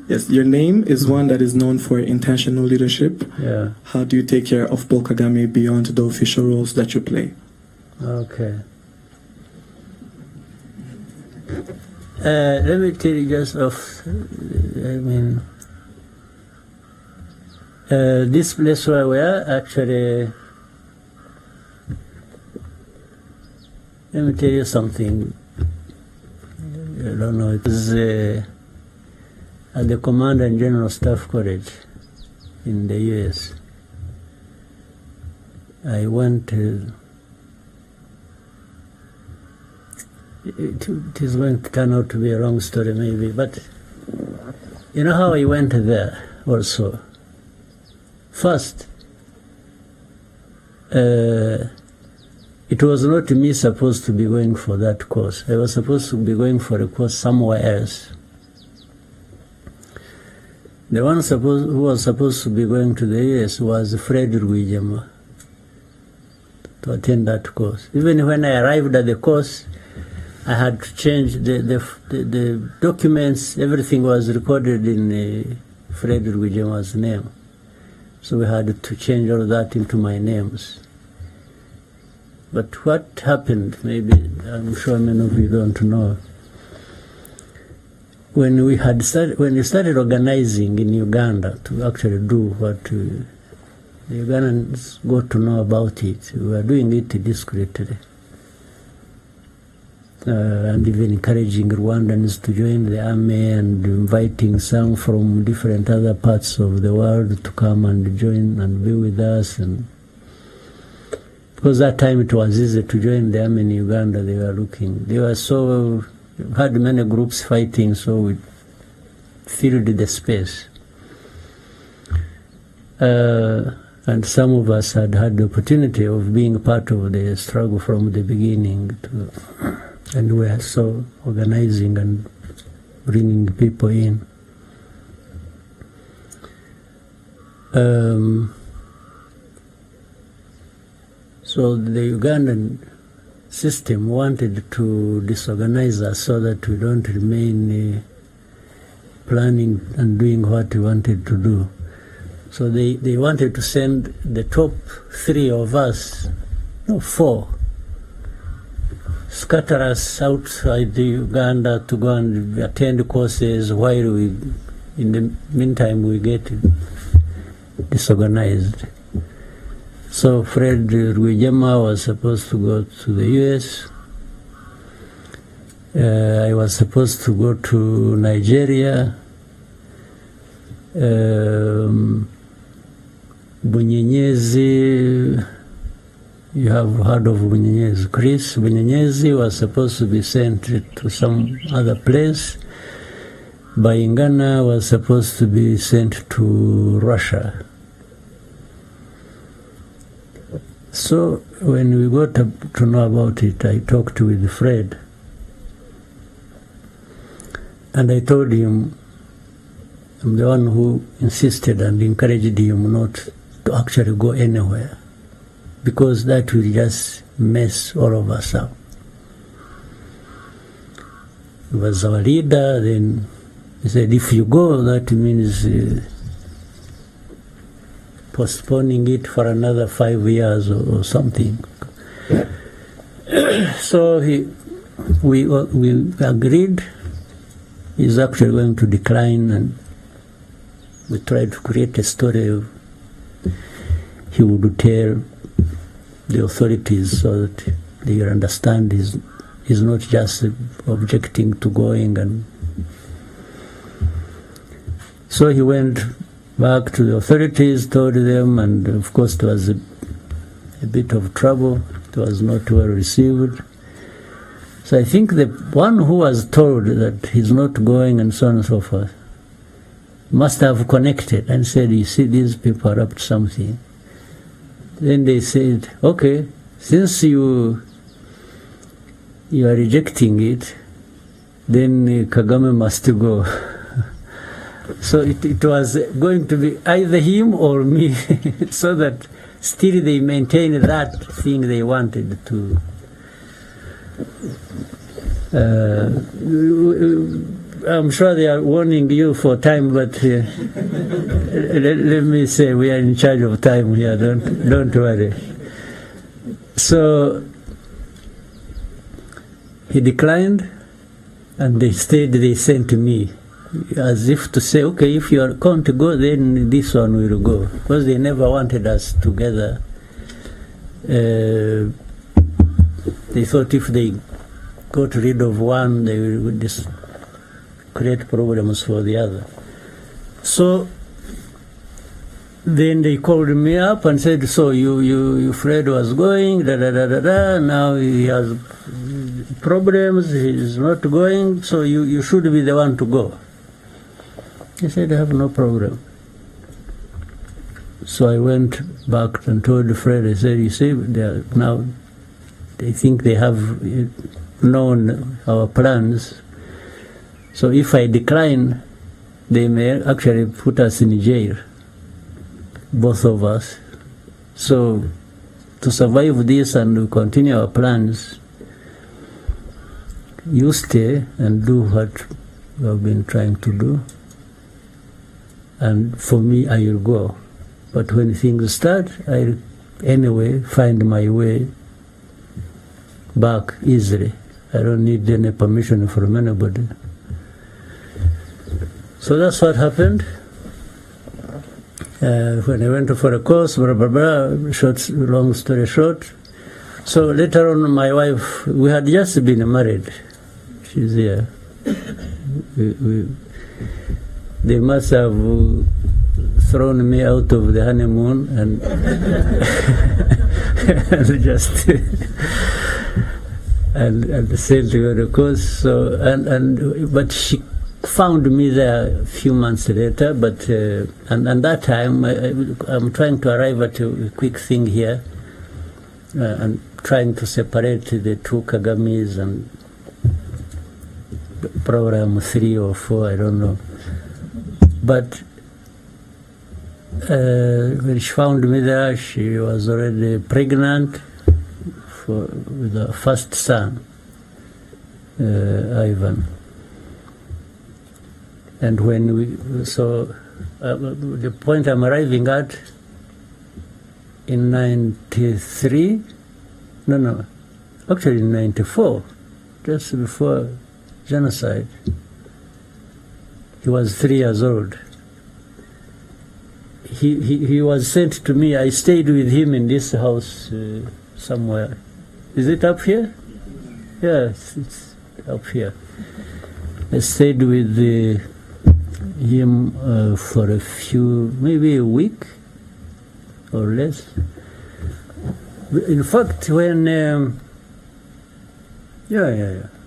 Yes, your name is one that is known for intentional leadership. Yeah. How do you take care of Paul Kagame beyond the official roles that you play? Okay. Let me tell you just off, this place where we are, actually, let me tell you something. I don't know, it was at the Command and General Staff College in the US. I went to, it is going to turn out to be a long story maybe, but you know how I went there also? First, it was not me supposed to be going for that course. I was supposed to be going for a course somewhere else. The one who was supposed to be going to the US was Fred Rwigema to attend that course. Even when I arrived at the course, I had to change the documents. Everything was recorded in Fred Rwigema's name. So we had to change all that into my names. But what happened, maybe I'm sure many of you don't know, when we started organizing in Uganda to actually do what the Ugandans got to know about it, we were doing it discreetly. And even encouraging Rwandans to join the army and inviting some from different other parts of the world to come and join and be with us. And because that time it was easy to join the army in Uganda, they had many groups fighting, so we filled the space. And some of us had the opportunity of being part of the struggle from the beginning, and we are so organizing and bringing people in. So the Ugandan system wanted to disorganize us so that we don't remain planning and doing what we wanted to do. So they wanted to send the top 3 of us, no, 4, scatter us outside the Uganda to go and attend courses while we, in the meantime, we get disorganized. So Fred Rwigema was supposed to go to the US. I was supposed to go to Nigeria. Bunyenyezi, you have heard of Bunyenyezi. Chris Bunyenyezi was supposed to be sent to some other place. Bayingana was supposed to be sent to Russia. So when we got to know about it, I talked with Fred. And I told him, I'm the one who insisted and encouraged him not to actually go anywhere, because that will just mess all of us up. He was our leader. Then he said, if you go, that means postponing it for another 5 years or something. So we agreed. He's actually going to decline, and we tried to create a story of he would tell the authorities so that they understand he's not just objecting to going. And so he went back to the authorities, told them, and of course there was a bit of trouble. It was not well received. So I think the one who was told that he's not going and so on and so forth must have connected and said, you see, these people are up to something. Then they said, okay, since you are rejecting it, then Kagame must go. So it was going to be either him or me, so that still they maintained that thing they wanted to. I'm sure they are warning you for time, but let me say we are in charge of time here. Don't worry. So he declined, and they sent me, as if to say, okay, if you are going to go, then this one will go, because they never wanted us together. They thought if they got rid of one, they would just create problems for the other. So then they called me up and said, so you Fred was going, now he has problems, he's not going, so you should be the one to go. I said, I have no problem. So I went back and told Fred, I said, you see, now they think they have known our plans. So if I decline, they may actually put us in jail, both of us. So to survive this and continue our plans, you stay and do what we have been trying to do. And for me, I will go. But when things start, I'll anyway find my way back easily. I don't need any permission from anybody. So that's what happened. When I went for a course, blah, blah, blah, long story short. So later on, my wife, we had just been married. She's here. They must have thrown me out of the honeymoon and, and just and sent to the course. So but she found me there a few months later, but and that time I'm trying to arrive at a quick thing here, and trying to separate the two Kagames, and probably I'm 3 or 4, I don't know. But when she found me there, she was already pregnant with the first son, Ivan. And when the point I'm arriving at, in 93, actually in 94, just before genocide, he was 3 years old. He was sent to me. I stayed with him in this house somewhere. Is it up here? Yeah, it's up here. I stayed with him for a few, maybe a week or less. In fact, when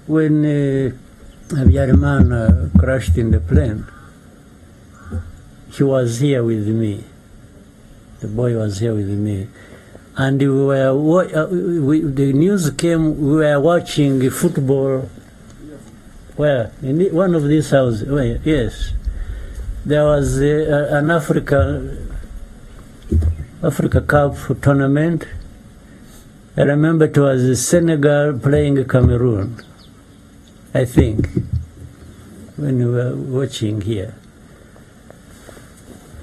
when Habyarimana crashed in the plane, he was here with me. The boy was here with me, and we were the news came. We were watching football. Where? In one of these houses. Yes, there was an Africa Cup tournament. I remember it was Senegal playing Cameroon, I think, when we were watching here.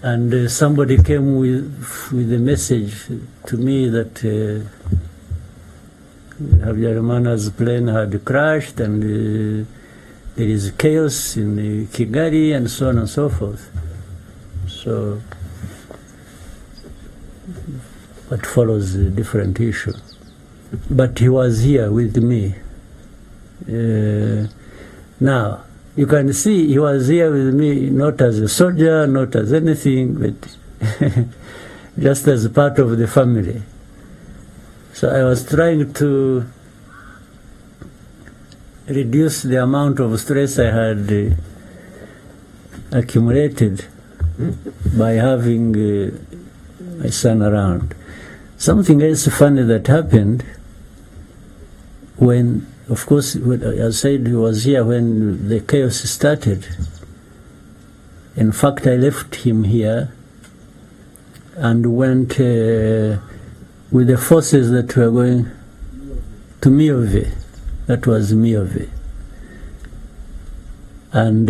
And somebody came with a message to me that Habyarimana's plane had crashed, and there is chaos in Kigali, and so on and so forth. So what follows a different issue. But he was here with me. Now, you can see he was here with me not as a soldier, not as anything, but just as part of the family. So I was trying to reduce the amount of stress I had accumulated by having my son around. Something else funny that happened when, of course, I said he was here when the chaos started. In fact, I left him here and went with the forces that were going to Miove. That was Miove. And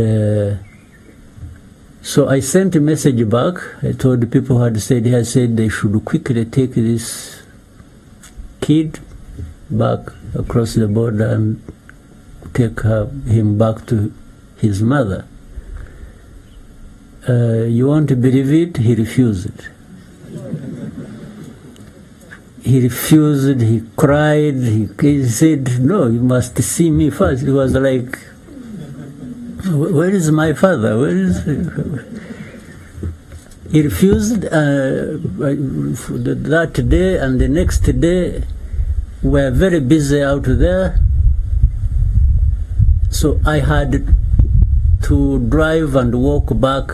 so I sent a message back. I told the people who had stayed here, I said they should quickly take this kid back across the border and take him back to his mother. You won't believe it, he refused. He refused, he cried, he said, no, you must see me first. He was like, where is my father? Where is he? He refused that day, and the next day we were very busy out there. So I had to drive and walk back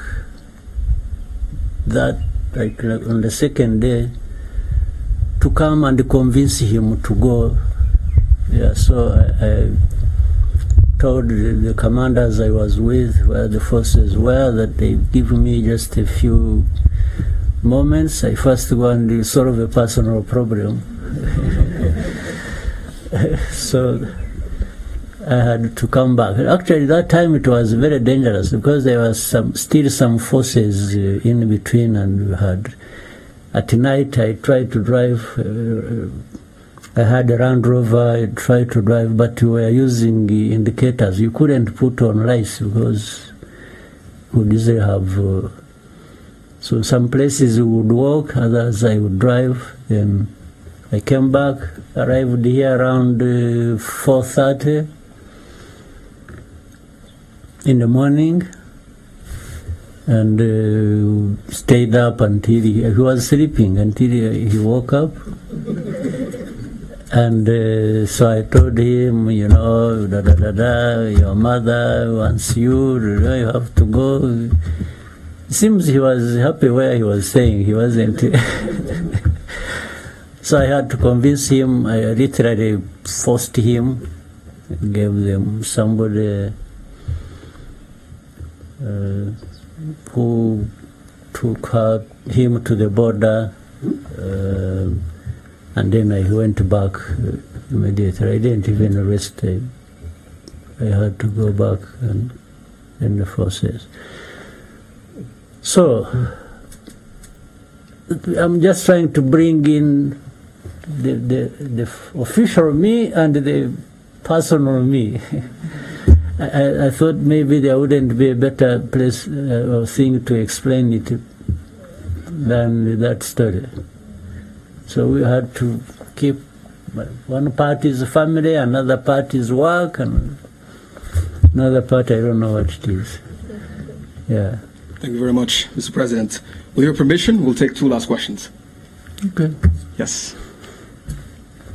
that, like on the second day, to come and convince him to go. Yeah, so I told the commanders I was with, where the forces were, that they give me just a few moments. I first go and solve a personal problem. So I had to come back. Actually, that time it was very dangerous because there was still some forces in between, and we had. At night, I tried to drive. I had a Land Rover. I tried to drive, but we were using indicators. You couldn't put on lights because we didn't have. So some places we would walk, others I would drive. Then I came back, arrived here around 4:30 in the morning, and stayed up until he was sleeping until he woke up. And so I told him, you know, your mother wants you, you have to go. It seems he was happy where he was staying. He wasn't. So I had to convince him. I literally forced him, gave them somebody who took him to the border, and then I went back immediately. I didn't even rest time. I had to go back and in the process. So I'm just trying to bring in the official me and the personal me. I thought maybe there wouldn't be a better place or thing to explain it than that story. So we had to keep one part is family, another part is work, and another part I don't know what it is. Yeah. Thank you very much, Mr. President. With your permission, we'll take 2 last questions. Okay. Yes.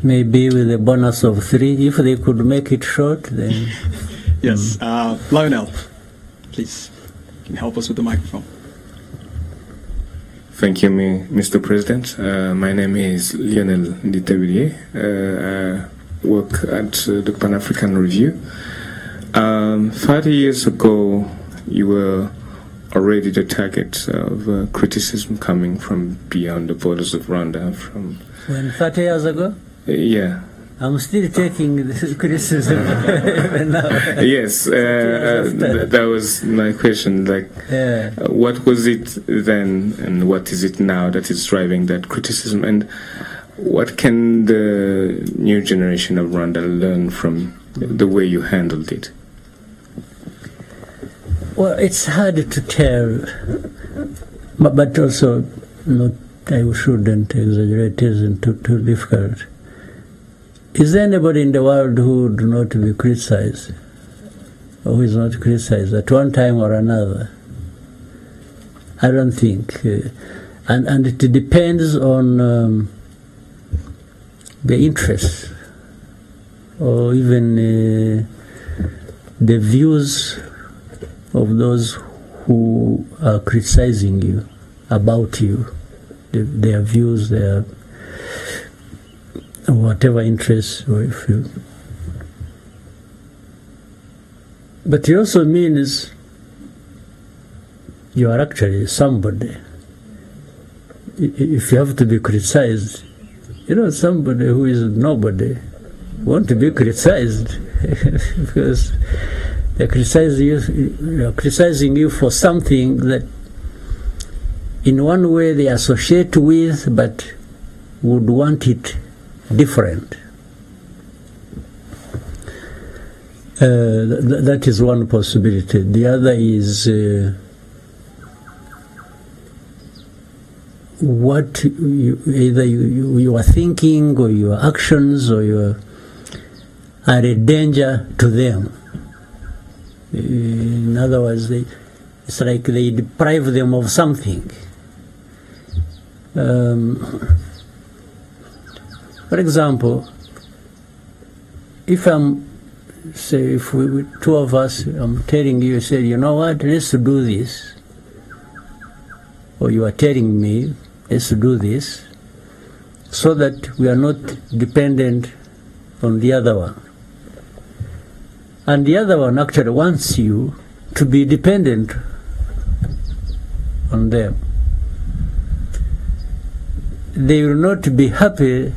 Maybe with a bonus of 3, if they could make it short, then. Yes. Lionel, please, can you help us with the microphone? Thank you, Mr. President. My name is Lionel Nditebilie. I work at the Pan-African Review. 30 years ago, you were already the target of criticism coming from beyond the borders of Rwanda. When 30 years ago? Yeah. I'm still taking this criticism even now. Yes, that was my question. Like, Yeah. What was it then, and what is it now that is driving that criticism? And what can the new generation of Rwanda learn from the way you handled it? Well, it's hard to tell, but also not. I shouldn't exaggerate. It isn't too difficult. Is there anybody in the world who would not be criticized, or who is not criticized at one time or another? I don't think. And it depends on the interests, or even the views of those who are criticizing you, about you, their views, their whatever interests, or if you. But it also means you are actually somebody. If you have to be criticized, somebody who is nobody want to be criticized because they're criticizing you for something that in one way they associate with, but would want it different. That is one possibility. The other is what either you are thinking, or your actions, or you are a danger to them. In other words, it's like they deprive them of something. For example, if we two of us, I'm telling you, say, you know what, let's do this, or you are telling me, let's do this, so that we are not dependent on the other one. And the other one actually wants you to be dependent on them. They will not be happy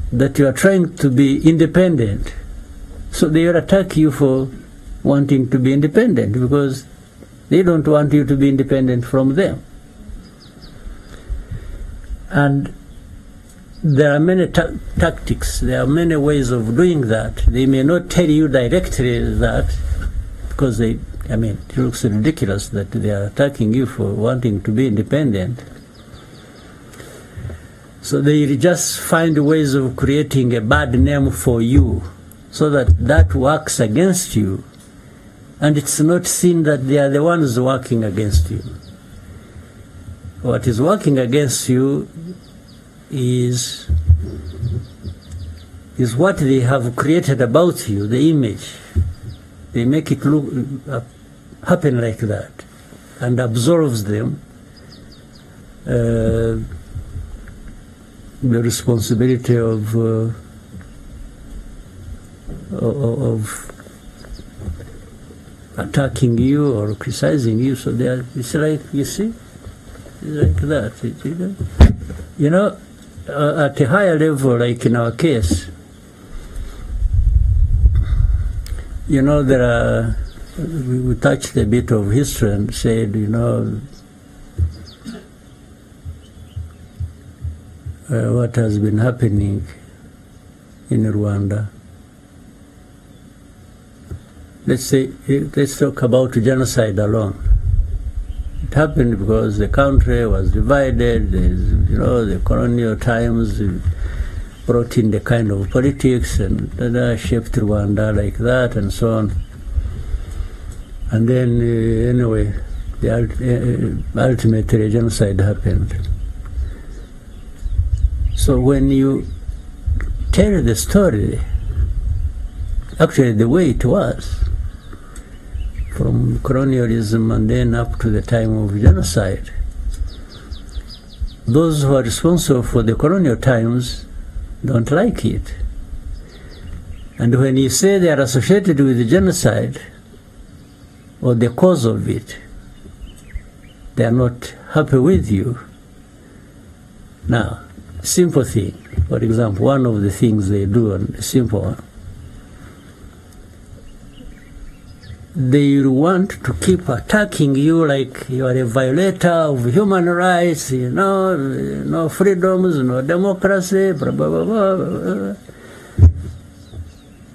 that you are trying to be independent. So they will attack you for wanting to be independent, because they don't want you to be independent from them. And there are many tactics, there are many ways of doing that. They may not tell you directly that, because it looks ridiculous that they are attacking you for wanting to be independent. So they just find ways of creating a bad name for you, so that works against you, and it's not seen that they are the ones working against you. What is working against you is is what they have created about you, the image. They make it look happen like that, and absolves them the responsibility of attacking you or criticizing you. So it's like, you see, it's like that. You know, at a higher level, like in our case, you know, there are, we touched a bit of history and said, you know, what has been happening in Rwanda. Let's talk about genocide alone. It happened because the country was divided. You know, the colonial times brought in the kind of politics and shaped Rwanda like that and so on. And then, anyway, ultimately genocide happened. So when you tell the story, actually the way it was, from colonialism and then up to the time of genocide, those who are responsible for the colonial times don't like it. And when you say they are associated with the genocide or the cause of it, they are not happy with you. Now, simple thing, for example, one of the things they do, and a simple one, they want to keep attacking you like you are a violator of human rights, you know, no freedoms, no democracy, blah, blah, blah, blah, blah.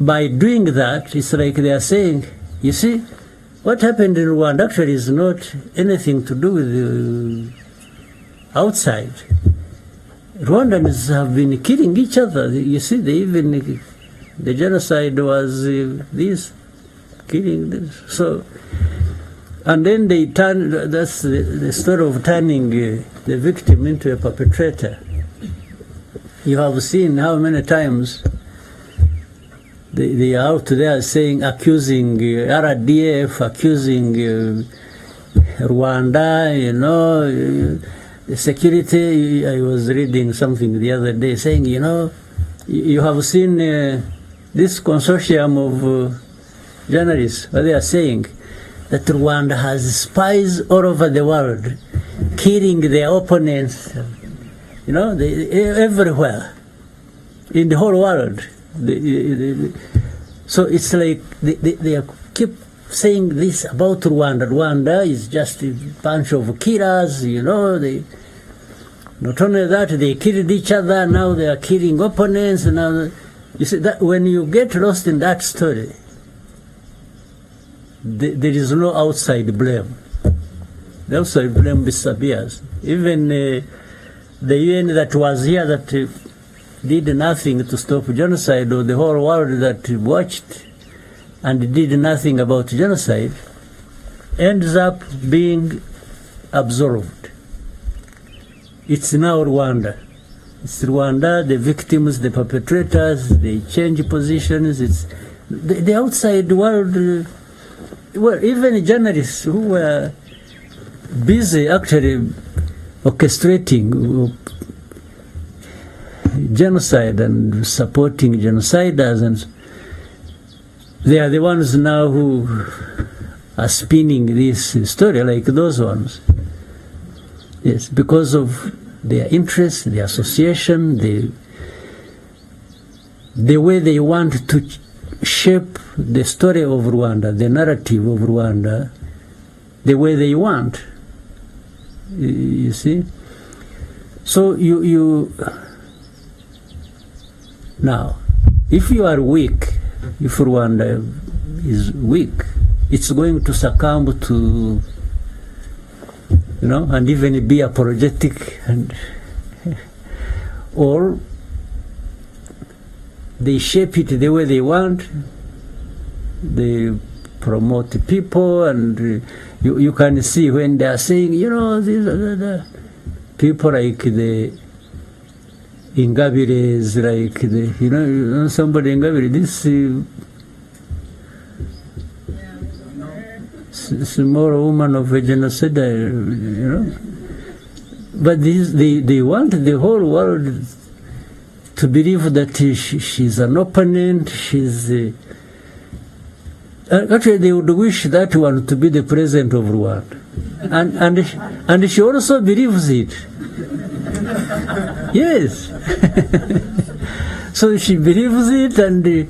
By doing that, it's like they are saying, you see, what happened in Rwanda actually is not anything to do with the outside. Rwandans have been killing each other. You see, the genocide was this. Killing this. So, and then they turn, that's the story of turning the victim into a perpetrator. You have seen how many times they are out there saying, accusing RDF, accusing Rwanda, you know, the security. I was reading something the other day saying, you know, you have seen this consortium of journalists, what they are saying, that Rwanda has spies all over the world, killing their opponents, you know, everywhere, in the whole world. So it's like they keep saying this about Rwanda. Rwanda is just a bunch of killers, you know. Not only that, they killed each other, now they are killing opponents. Now, you see, that when you get lost in that story, there is no outside blame. The outside blame disappears. Even the UN that was here that did nothing to stop genocide, or the whole world that watched and did nothing about genocide, ends up being absolved. It's now Rwanda. It's Rwanda, the victims, the perpetrators, they change positions. It's the outside world. Well, even journalists who were busy actually orchestrating genocide and supporting genociders, and they are the ones now who are spinning this story like those ones. Yes, because of their interest, their association, the way they want to shape the story of Rwanda, the narrative of Rwanda, the way they want. You see? So you now, if you are weak, if Rwanda is weak, it's going to succumb to, you know, and even be apologetic, and or they shape it the way they want. They promote people, and you can see when they are saying, you know, these are the people like the Ingabire is like, you know somebody Ingabire, this small woman of a genocide, you know. But they want the whole world to believe that she's an opponent, she's... actually, they would wish that one to be the president of Rwanda. And she also believes it. Yes. So she believes it, and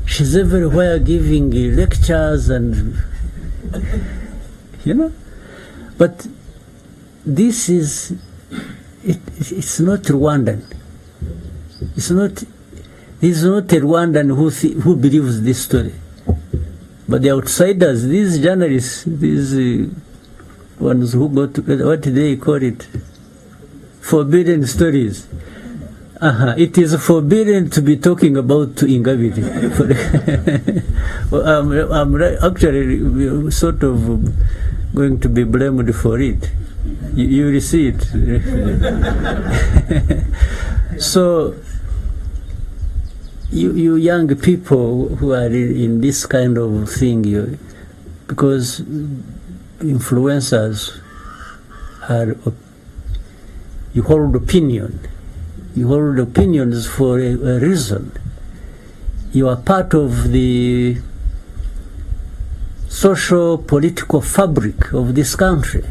she's everywhere giving lectures and, you know. But this is, it's not Rwandan. This is not a Rwandan who believes this story. But the outsiders, these journalists, these ones who go to, what do they call it? Forbidden stories. It is forbidden to be talking about Ingabire. I'm actually sort of going to be blamed for it. You will see it. So, you young people who are in this kind of thing, because influencers are, you hold opinion. You hold opinions for a reason. You are part of the social political fabric of this country.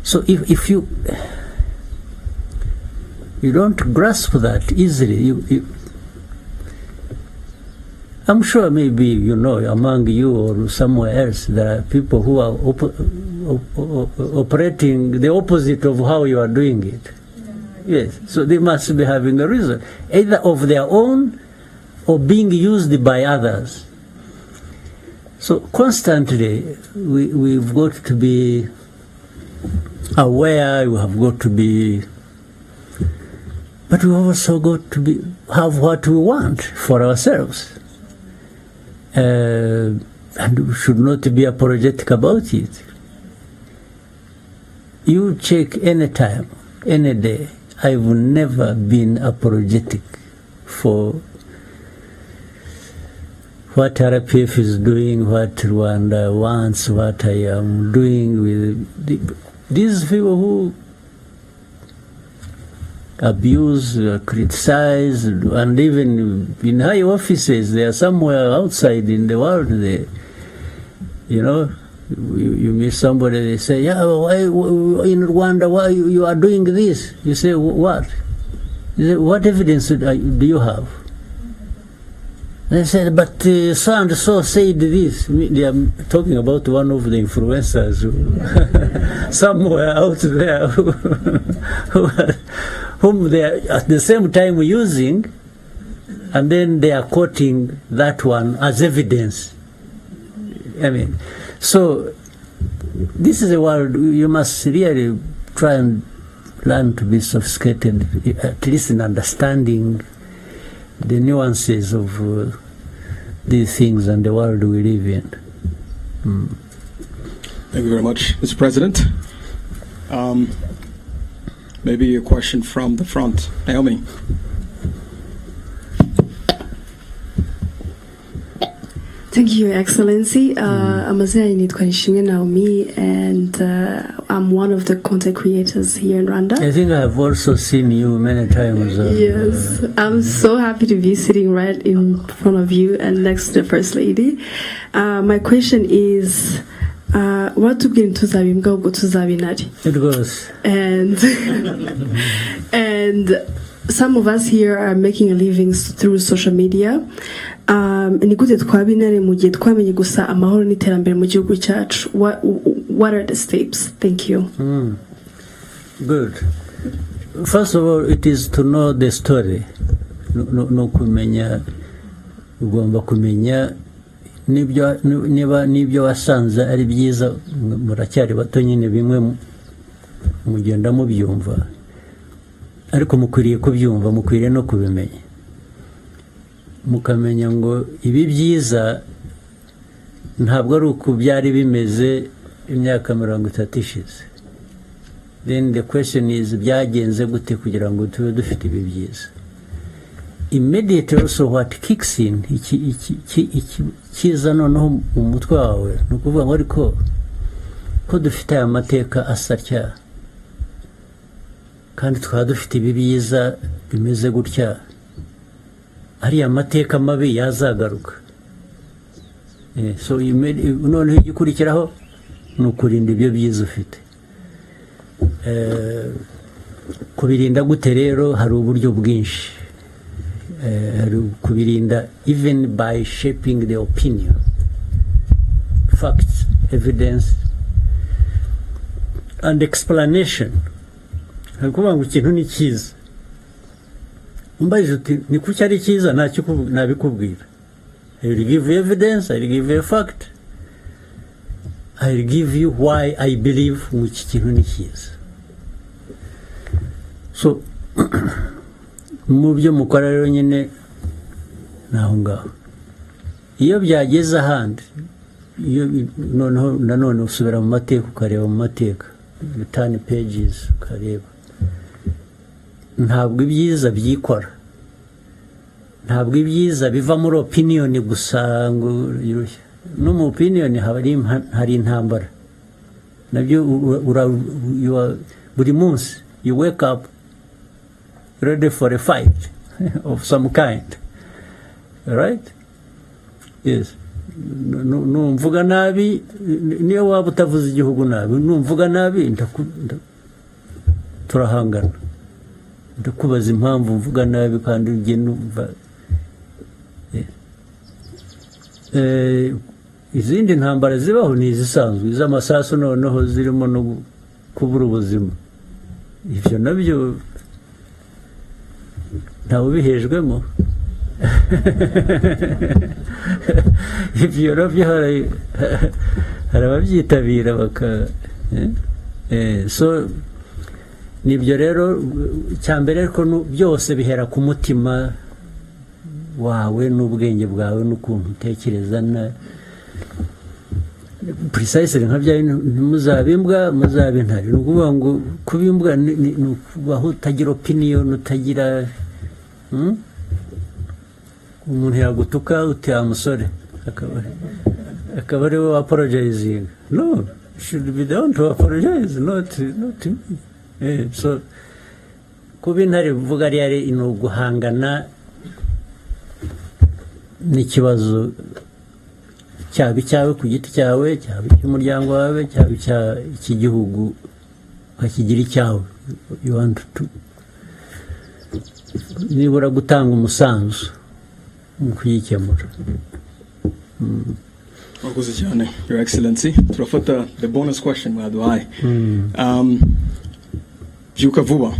So if you don't grasp that easily, I'm sure maybe, you know, among you or somewhere else, there are people who are operating the opposite of how you are doing it. Yes, so they must be having a reason, either of their own or being used by others. So constantly, we've got to be aware, we have got to be, but we also got to have what we want for ourselves. And we should not be apologetic about it. You check any time, any day, I've never been apologetic for what RPF is doing, what Rwanda wants, what I am doing with these people who abuse, criticize, and even in high offices, they are somewhere outside in the world. They, you know, you meet somebody, they say, yeah, why in Rwanda, why you are doing this? You say, what? You say, what evidence do you have? They said, but so and so said this. They are talking about one of the influencers somewhere out there whom they are at the same time using, and then they are quoting that one as evidence. I mean, so this is a world you must really try and learn to be sophisticated, at least in understanding the nuances of these things and the world we live in. Thank you very much, Mr. President. Maybe a question from the front. Naomi. Thank you, Your Excellency. Amazina nitwa Naomi, and I'm one of the content creators here in Rwanda. I think I have also seen you many times. Yes, I'm so happy to be sitting right in front of you and next to the First Lady. My question is, what took in Tuzabinari? It goes. And some of us here are making a living through social media. Ni gute twabinare mu gihe twamenye gusa amahoro n'iterambere mu gihugu cyacu? What are the steps? Thank you. Good. First of all, it is to know the story. No kumenya, ugomba kumenya nibyo wasanze ari byiza, muracyari bato nyine bimwe mugenda mubyumva, ariko mukwiriye kubyumva, mukwiriye no kubimenya, mukamenya ngo ibi byiza ntabwo ari uko byari bimeze imyaka 30 ishize. then the question is byagenze gute kugira ngo tube dufite ibi byiza. Immediately also what kicks in kiza noneho mu mutwe wawe ni ukuvuga ngo ariko ko dufite aya mateka asatya kandi twaba dufite ibi byiza bimeze gutya, ariya mateka mabi yazagaruka. So noneho igikurikiraho ni ukurinda ibyo byiza ufite. Kubirinda gute rero? Hari uburyo bwinshi. Kubirinda even by shaping the opinion, facts, evidence and explanation. Kuvuga ngo ikintu ni cyiza, umbaje uti ni kuki ari cyiza, nabikubwira. I will give you evidence, I will give you a fact, I will give you why I believe iki kintu ni cyiza. So mu byo mukora rero nyine naho ngaho, iyo byageze ahandi, iyo noneho nanone usubira mu mateka ukareba mu mateka, turn pages ukareba, ntabwo ibyiza byikora, ntabwo ibyiza biva muri opinion gusa ngo no mu opinion hari intambara nabyo. Buri munsi you wake up ready for a fight of some kind, right? Yes. Numvuga nabi, niyo waba utavuze igihugu nabi, numvuga nabi turahangana, ndakubaza impamvu mvuga nabi kandi ugiye numva. Izindi ntambara zibaho ni izisanzwe, iz'amasasu noneho zirimo no kubura ubuzima, ibyo nabyo ntawe ubihejwemo. Ibyo nabyo hari ababyitabira baka so nibyo rero cyambere, ariko byose bihera ku mutima wawe n'ubwenge bwawe n'ukuntu utekereza na precisely nka bya muzabimbwa muzabintari. Ni ukuvuga ngo kubimbwa ni ukubaho utagira opinion, utagira umuntu yagutuka uti amusore akaba ari we apologizing. No, should be the one to apologize, not me. So kuba intare bivuga ari no guhangana n'ikibazo cyaba icyawe ku giti cyawe, cyaba icy'umuryango wawe, cyaba icy'igihugu ukakigira icyawe. You want to nibura gutanga umusanzu mu kuyikemura. Mwakoze cyane, Your Excellency. Turafata the bonus question mwaduhaye. Byuka vuba.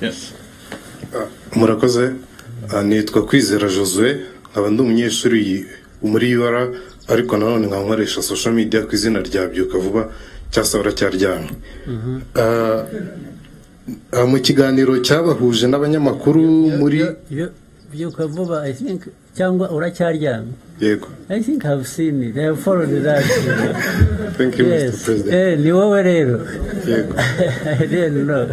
Yes. Murakoze. Nitwa Kwizera Josue, nkaba ndi umunyeshuri muri UR, ariko nanone nkankoresha social media ku izina rya Byuka Vuba cyasabura cyaryamye. Mu kiganiro cyabahuje n'abanyamakuru muri Byuka Vuba, I think, cyangwa uracyaryamye. Yego. I think I've seen it. I have followed that. Thank you, yes. Mr. President. Ni wowe rero. Yego. I didn't know.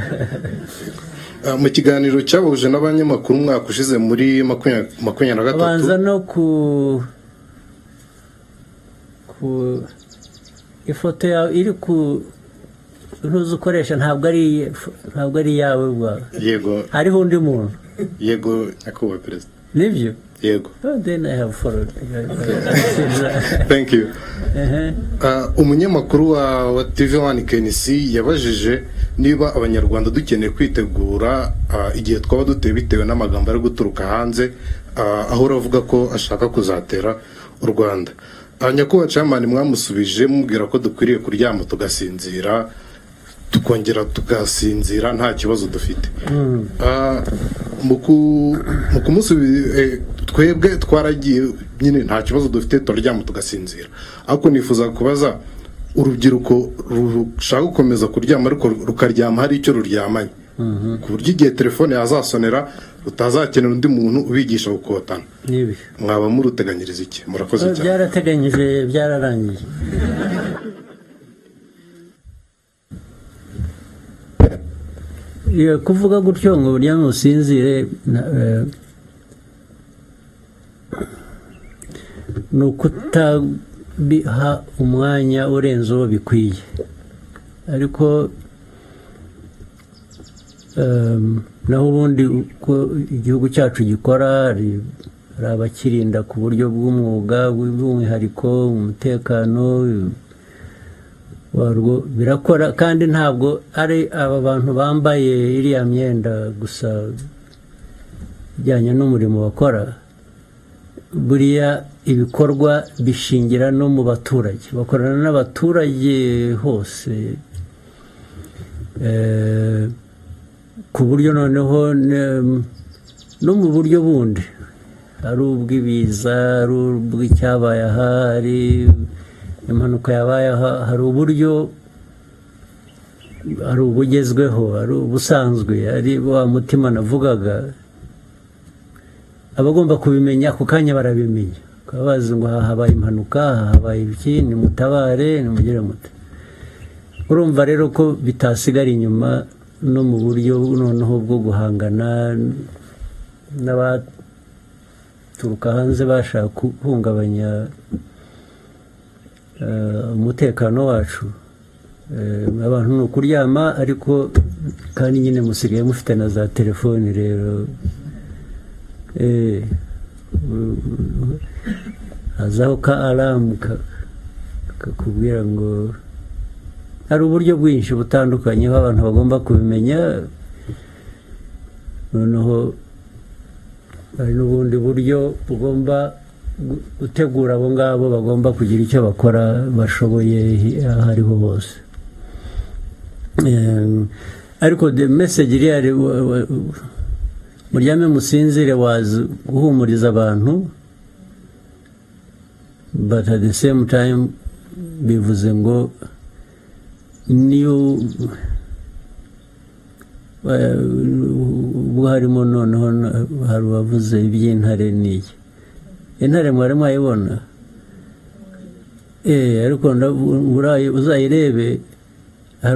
Mu kiganiro cyabahuje n'abanyamakuru mwaka ushize muri 2023. Banza no ku ifoto yawe iri ku ntuzi ukoresha, ntabwo ari yawe bwa. Yego. Hariho undi muntu. Yego, nyakubahwa Perezida. Nibyo? Yego. Then I have followed. Thank you. Umunyamakuru wa TV1 KNC yabajije niba abanyarwanda dukeneye kwitegura igihe twaba duteye bitewe n'amagambo ari guturuka hanze, aho uravuga ko ashaka kuzatera u Rwanda. Nyakubahwa Chairman, mwamusubije mubwira ko dukwiriye kuryama tugasinzira, tukongera tugasinzira nta kibazo dufite. Twebwe twaragiye nyine nta kibazo dufite, turaryama tugasinzira. Ariko nifuza kubaza urubyiruko rushaka gukomeza kuryama ariko rukaryama hari icyo ruryamanye, ku buryo igihe telefone yazasonera utazakenera undi muntu ubigisha gukotana. Nibi mwaba muruteganyiriza iki? Murakoze cyane. Byarateganyije, byararangiye. kuvuga gutyo ngo uryame usinzire ni ukutabiha umwanya urenze uwo bikwiye, ariko naho ubundi uko igihugu cyacu gikora hari abakirinda ku buryo bw'umwuga bw'umwihariko, umutekano warwo birakora, kandi ntabwo ari aba bantu bambaye iriya myenda gusa ijyanye n'umurimo bakora. Buriya ibikorwa bishingira no mu baturage, bakorana n'abaturage hose, ku buryo noneho no mu buryo bundi, ari ubw'ibiza, ari ubw'icyabaye aha, ari impanuka yabaye aha, hari uburyo, hari ubugezweho, hari ubusanzwe, ari wa mutima navugaga, abagomba kubimenya ako kanya barabimenya, bakaba bazi ngo aha habaye impanuka, aha habaye iki, nimutabare, nimugire mute. Urumva rero ko bitasigara inyuma no mu buryo noneho bwo guhangana n'abaturuka hanze bashaka guhungabanya umutekano wacu. Abantu ni ukuryama, ariko kandi nyine musigaye mufite na za telefoni rero, hazaho ka alamu kakubwira ngo hari uburyo bwinshi butandukanye aho abantu bagomba kubimenya. Noneho hari n'ubundi buryo bugomba gutegura abo ngabo bagomba kugira icyo bakora bashoboye aho ariho hose. Ariko the message iri muryame musinzire wazi guhumuriza abantu, but at the same time bivuze ngo niyo ubwo harimo noneho hari uwavuze iby'intare n'iyi intare mwari mwayibona, ariko uzayirebe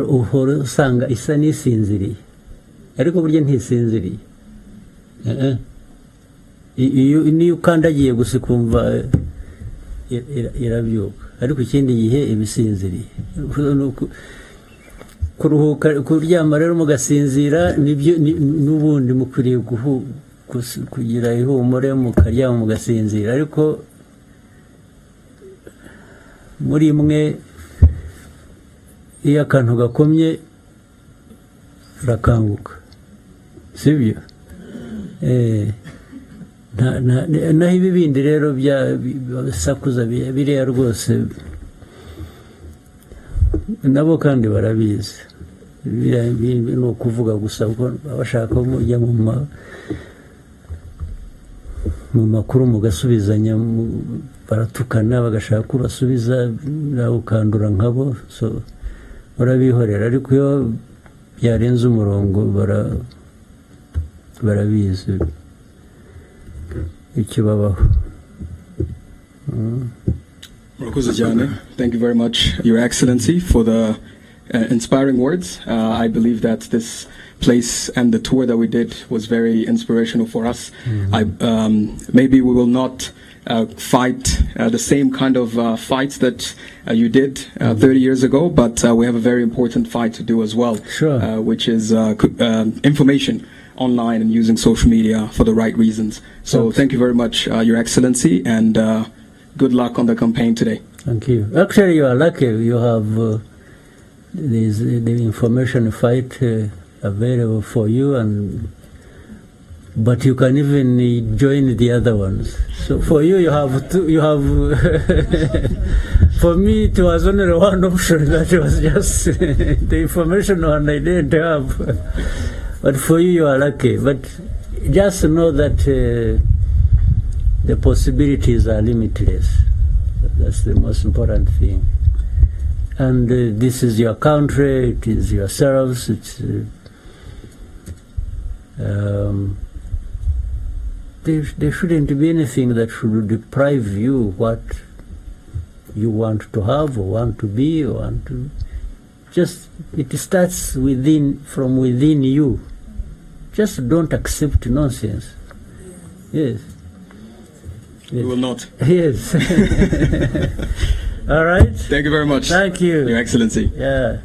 uhora usanga isa n'isinziriye, ariko burya ntisinziriye. Niyo ukandagiye gusa ukumva irabyuka, ariko ikindi gihe ibisinziriye. Kuruhuka, kuryama rero mugasinzira, nibyo n'ubundi mukwiriye kugira ihumure, mukaryama mugasinzira, ariko muri mwe iyo akantu gakomye urakanguka, sibyo? Naho ibi bindi rero bisakuza biriya rwose nabo kandi barabizi, ni ukuvuga gusa ko abashaka mujya mu makuru mugasubizanya, baratukana bagashaka kubasubiza, nawe ukandura nkabo, so barabihorera. Ariko iyo byarenze umurongo barabizi ikibabaho. Thank you very much, Your Excellency, for the inspiring words. I believe that this place and the tour that we did was very inspirational for us. Maybe we will not fight the same kind of fights that you did 30 years ago, but we have a very important fight to do as well, which is information online and using social media for the right reasons. So thank you very much, Your Excellency, and good luck on the campaign today. Thank you. Actually, you are lucky. You have the information fight available for you, but you can even join the other ones. So for you, you have for me, it was only one option. That was just the information one I didn't have. But for you, you are lucky. But just know that the possibilities are limitless. That's the most important thing. And this is your country, it is yourselves, it's there shouldn't be anything that should deprive you what you want to have or want to be or want to. Just, it starts from within you. Just don't accept nonsense. Yes. We will not. Yes. All right. Thank you very much. Thank you. Your Excellency. Yeah.